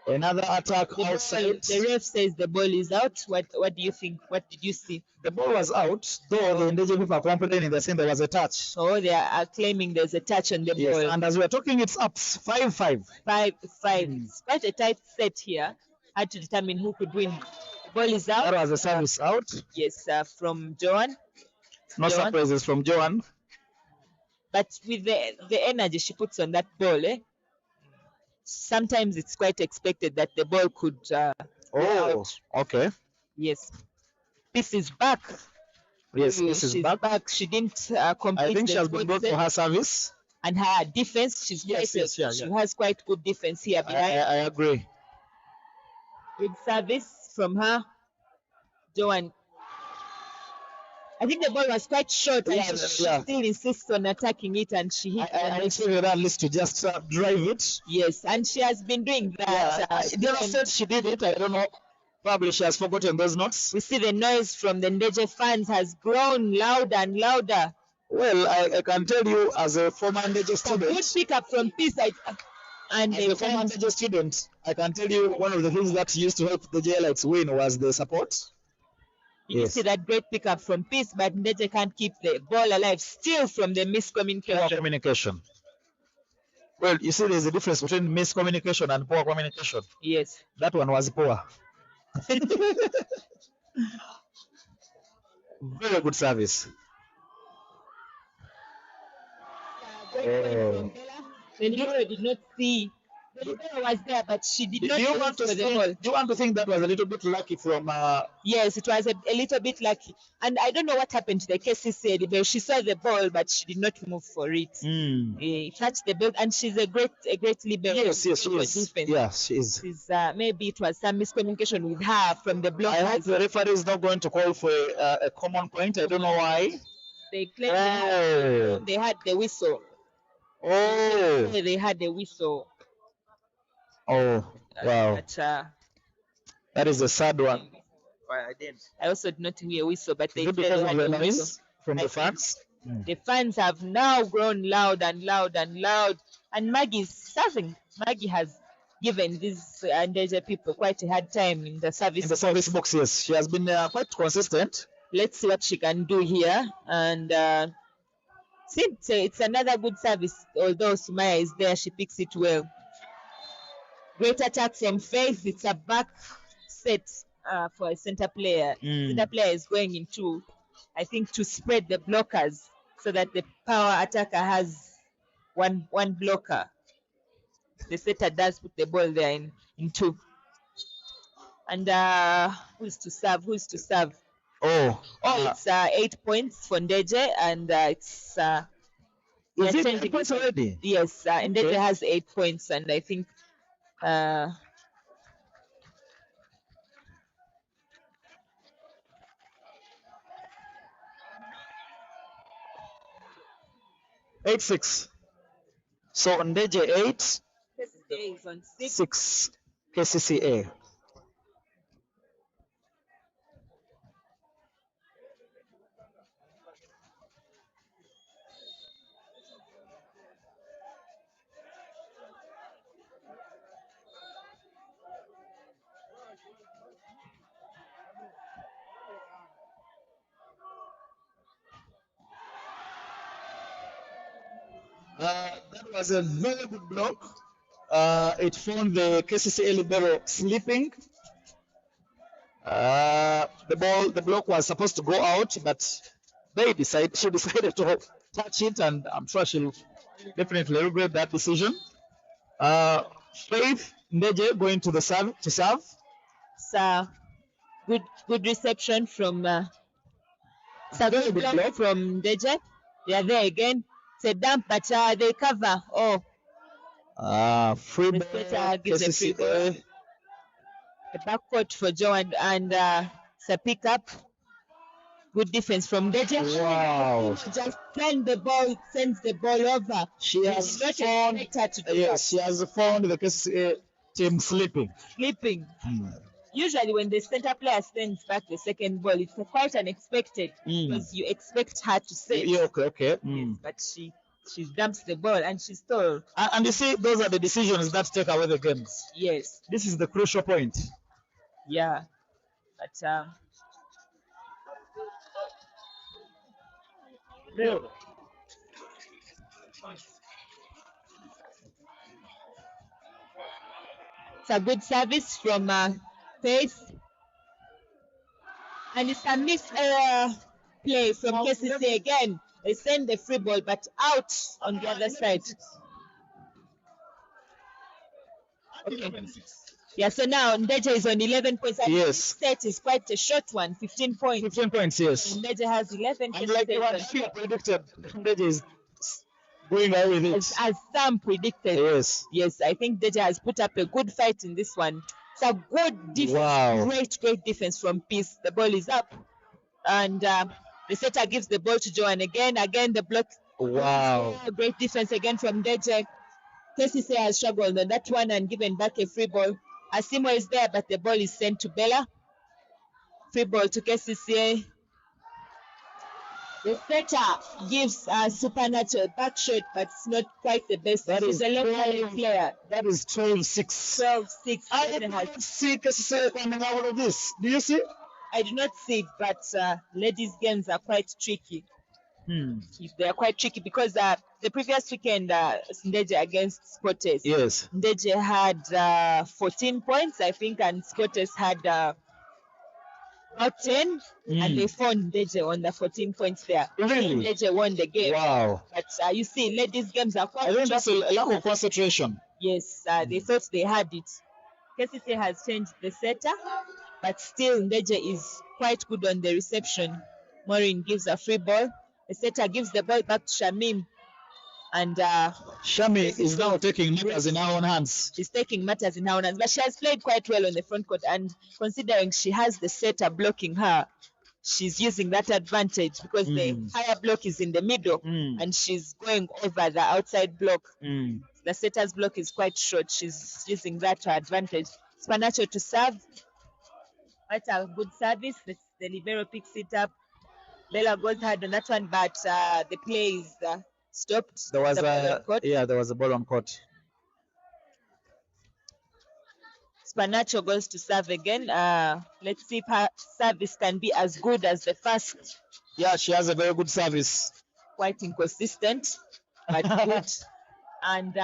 Another attack outside. The ref says the ball is out. What do you think? What did you see? The ball was out, though the Ndejje people are complaining. They're saying there was a touch. So they are claiming there's a touch on the ball. And as we're talking, it's up 5-5. 5-5. It's quite a tight set here. Had to determine who could win. The ball is out. That was a service out. Yes, from Joan. No surprises from Joan. But with the energy she puts on that ball, sometimes it's quite expected that the ball could out. Okay. Yes. This is back. Yes, this is back. She didn't complete. I think she has been brought for her service. And her defense, she has quite good defense here behind. I agree. Good service from her. Joan. I think the ball was quite short. She still insists on attacking it, and she hit. I expected at least to just drive it. Yes, and she has been doing that. The other said she did it. I don't know. Probably she has forgotten those notes. We see the noise from the Ndejje fans has grown louder and louder. Well, I can tell you as a former Ndejje student. Good pickup from Peace. And as a former Ndejje student, I can tell you one of the things that used to help the JLites win was the support. You see that great pickup from Peace, but Ndejje can't keep the ball alive. Still from the miscommunication. Poor communication. Well, you see there's a difference between miscommunication and poor communication. Yes. That one was poor. Very good service. The libero did not see. The libero was there, but she did not. Do you want to think that was a little bit lucky from? Yes, it was a little bit lucky, and I don't know what happened to the Kcca libero. She saw the ball, but she did not move for it. Touched the ball, and she's a great libero. Yes, she is. Yes, she is. Maybe it was some miscommunication with her from the block. I hope the referee is not going to call for a common point. I don't know why. They claimed they had the whistle. They had the whistle. Oh, wow. But, that is a sad one. I also did not hear a whistle, but they said because of the noise from the fans. The fans have now grown loud and loud and loud, and Maggie is serving. Maggie has given these Ndejje people quite a hard time in the service. In the service box, yes, she has been quite consistent. Let's see what she can do here, and it's another good service. Although Sumaya is there, she picks it well. Great attack from Faith. It's a back set for a center player. Center player is going into, I think, to spread the blockers so that the power attacker has one blocker. The setter does put the ball there in two. And who's to serve? It's 8 points for Ndejje, and it's. Is it 8 points already? Yes, Ndejje has 8 points, and I think. 8-6. So Ndejje 8. Kcca is on 6. Kcca. That was a very good block. It found the Kcca libero sleeping. The block was supposed to go out, but she decided to touch it, and I'm sure she'll definitely regret that decision. Faith Ndejje going to the serve to serve. So good reception from Very good block. from Ndejje. They are there again. It's a dump, but they cover. Oh, Free the ball. setter gives a free ball. KCCA. The backcourt for Joe and it's a pickup. Good defense from Ndejje. Wow. Just sends the ball over. She has Not found, expect her to do yes, she has found the KCCA team sleeping. Sleeping. Usually when the center player sends back the second ball, it's quite unexpected because you expect her to set. Yeah, okay. Yes, but she dumps the ball and she stole. And you see, those are the decisions that take away the games. Yes. This is the crucial point. Yeah. But it's a good service from Faith. And it's a missed play from Kcca again. They send the free ball, but out on the other side. Okay. Yeah, so now Ndejje is on 11 points. And Yes. This set is quite a short one, 15 points. 15 points, yes. And Ndejje has 11. And like Kcca what is you predicted, Ndejje is going away with it. as some predicted. Yes. Yes, I think Ndejje has put up a good fight in this one. It's a good defense. Wow. Great defense from Peace. The ball is up. And the setter gives the ball to Joe. And again the block. Wow. Yeah, great defense again from Ndejje. Kcca has struggled on that one and given back a free ball. Asimo is there, but the ball is sent to Bella. Free ball to Kcca. The setter gives Supernatural back shot, but it's not quite the best. That She's is a local player. That is 12-6. 12-6. I did not see KCCA coming out of this. Do you see? I do not see it, but ladies' games are quite tricky. They are quite tricky because the previous weekend, Ndejje against Scottes. Yes. Ndejje had 14 points, I think, and Scottes had about 10, and they found Ndejje on the 14 points there. Really? Ndejje won the game. Wow. But you see, ladies' games are quite I think that's a tricky. lack of concentration. Yes, they thought they had it. Kcca has changed the setter, but still Ndejje is quite good on the reception. Maureen gives a free ball. The setter gives the ball back to Shamim. And Shami is now taking matters in her own hands. she's taking matters in her own hands. But she has played quite well on the front court. And considering she has the setter blocking her, she's using that advantage because the higher block is in the middle and she's going over the outside block. The setter's block is quite short. She's using that to advantage. Spanacho to serve. Quite a good service. The libero picks it up. Bella goes hard on that one, but the play is stopped. There was The ball on court. there was a ball on court. Spanacho goes to serve again. Let's see if her service can be as good as the first. Yeah, she has a very good service. Quite inconsistent, but good. And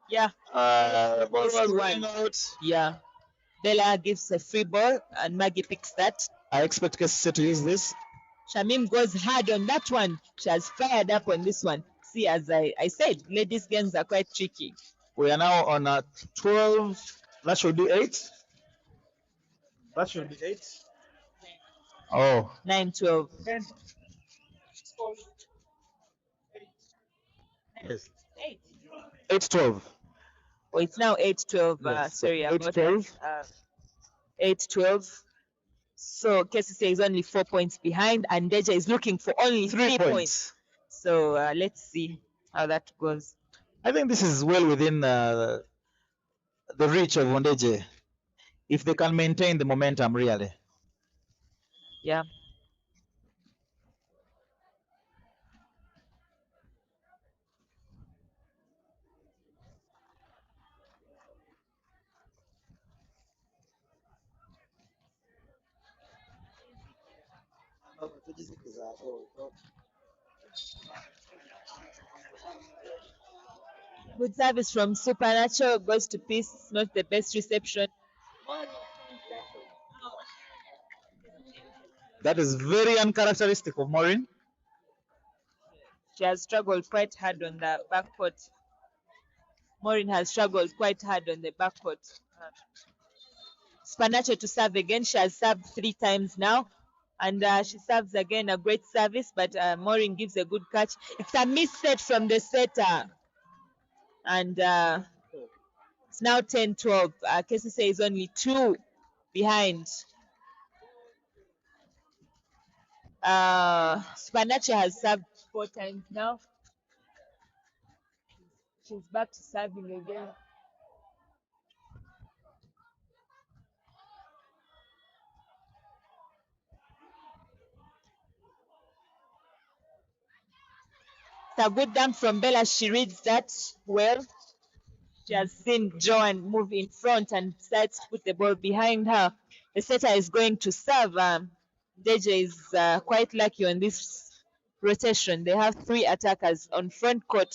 yeah, Ball was one. going out. yeah. Bella gives a free ball, and Maggie picks that. I expect KCCA to use this. Shamim goes hard on that one. She has fired up on this one. See, as I said, ladies' games are quite tricky. We are now on 12. That should be 8. That should be 8. Oh, 9-12. yes. 8. 8-12. Oh, it's now 8-12. Yes, Sorry about 8-12. that. 8-12. So Kcca is only 4 points behind, and Ndejje is looking for only 3 points. So let's see how that goes. I think this is well within the reach of Ndejje, if they can maintain the momentum, really. Yeah. Good service from Supernatural, goes to Peace. Not the best reception. That is very uncharacteristic of Maureen. She has struggled quite hard on the backcourt. Maureen has struggled quite hard on the backcourt. Spanacho to serve again. She has served 3 times now. And she serves again, a great service, but Maureen gives a good catch. It's a missed set from the setter. And it's now 10-12. Kcca is only 2 behind. Spanacho has served 4 times now. She's back to serving again. It's a good dump from Bella. She reads that well. She has seen Joan move in front and decides to put the ball behind her. The setter is going to serve. Ndejje is quite lucky on this rotation. They have 3 attackers on front court,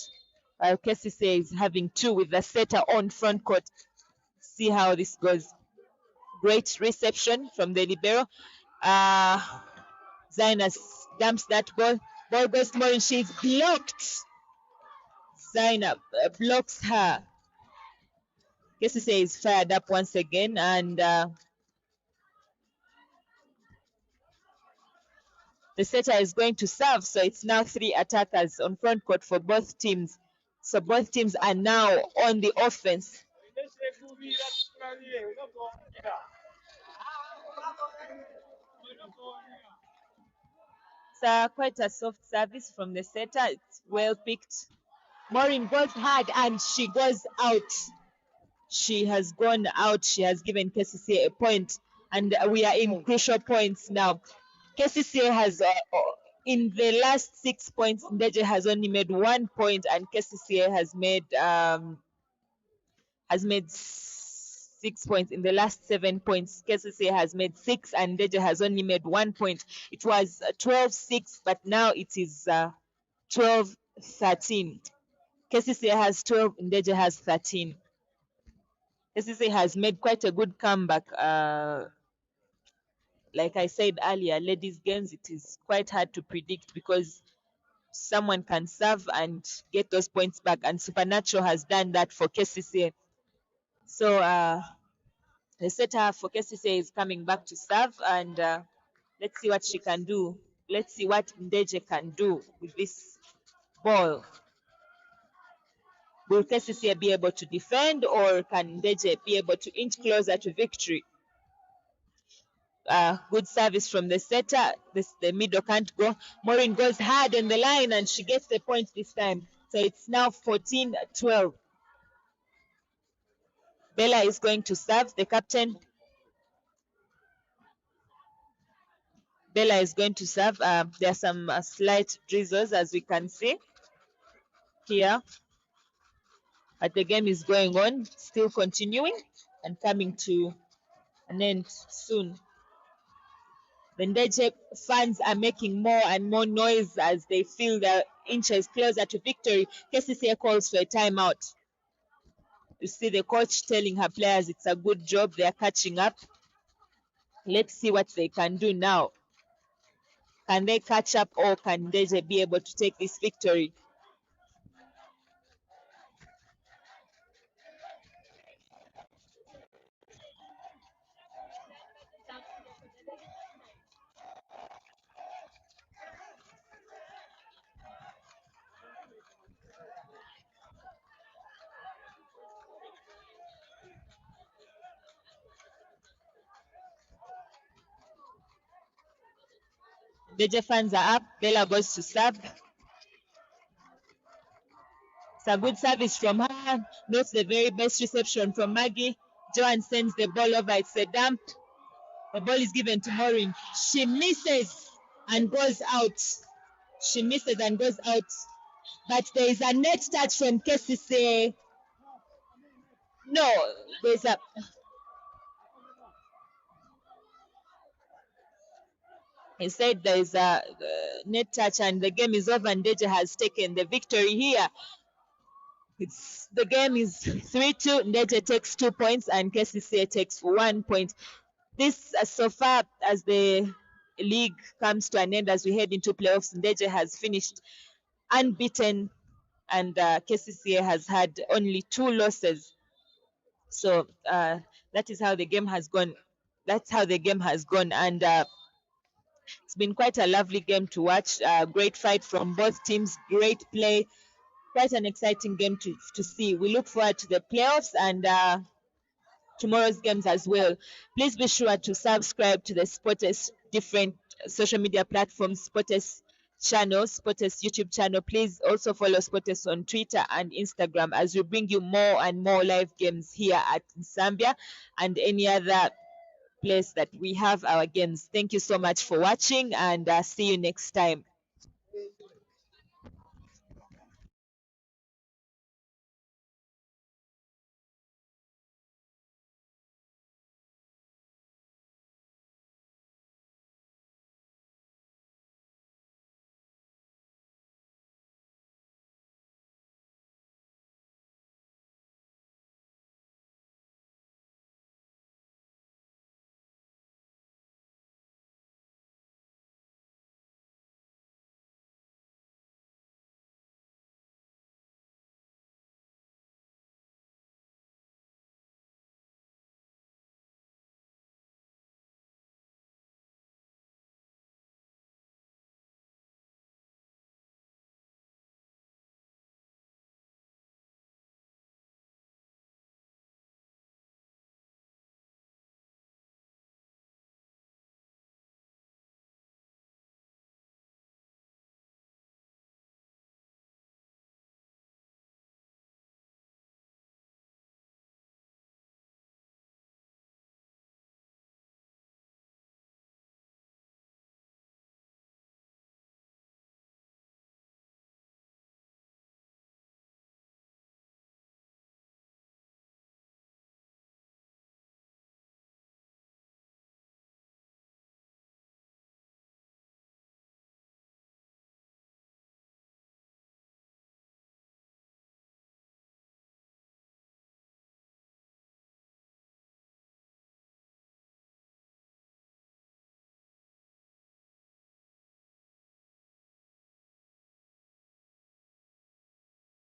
while Kcca is having 2 with the setter on front court. See how this goes. Great reception from the libero. Zaina dumps that ball. Ball goes to Maureen. She's blocked. Zaina blocks her. Kcca is fired up once again, and the setter is going to serve. So it's now 3 attackers on front court for both teams. So both teams are now on the offense. It's quite a soft service from the setter. It's well picked. Maureen goes hard and she goes out. She has gone out. She has given Kcca a point, and we are in crucial points now. Kcca has, in the last 6 points, Ndejje has only made 1 point, and Kcca has made 6 points. In the last 7 points, Kcca has made 6, and Ndejje has only made 1 point. It was 12-6, but now it is 12-13. Kcca has 12, Ndejje has 13. Kcca has made quite a good comeback. Like I said earlier, ladies' games, it is quite hard to predict because someone can serve and get those points back, and Supernatural has done that for Kcca. So the setter for Kcca is coming back to serve, and let's see what she can do. Let's see what Ndejje can do with this ball. Will Kcca be able to defend, or can Ndejje be able to inch closer to victory? Good service from the setter. The middle can't go. Maureen goes hard on the line and she gets the point this time. So it's now 14-12. Bella is going to serve, the captain. Bella is going to serve. There are some slight drizzles, as we can see here. But the game is going on, still continuing and coming to an end soon. The Ndejje fans are making more and more noise as they feel the inches closer to victory. Kcca calls for a timeout. You see the coach telling her players it's a good job, they are catching up. Let's see what they can do now. Can they catch up, or can Ndejje be able to take this victory? Ndejje fans are up. Bella goes to serve. It's a good service from her. Not the very best reception from Maggie. Joan sends the ball over. It's a dump. The ball is given to Maureen. She misses and goes out. She misses and goes out. But there is a net touch from Kcca. No, there's a... He said there is a net touch and the game is over. Ndejje has taken the victory here. The game is 3-2. Ndejje takes 2 points and Kcca takes 1 point. This, so far as the league comes to an end as we head into playoffs. Ndejje has finished unbeaten, and Kcca has had only 2 losses. So that is how the game has gone. That's how the game has gone, and it's been quite a lovely game to watch. Great fight from both teams, great play, quite an exciting game to see. We look forward to the playoffs and tomorrow's games as well. Please be sure to subscribe to the Sportest different social media platforms, Sportest channel, Sportest YouTube channel. Please also follow Sportest on Twitter and Instagram as we bring you more and more live games here at NSAMBYA and any other place that we have our games. Thank you so much for watching, and see you next time.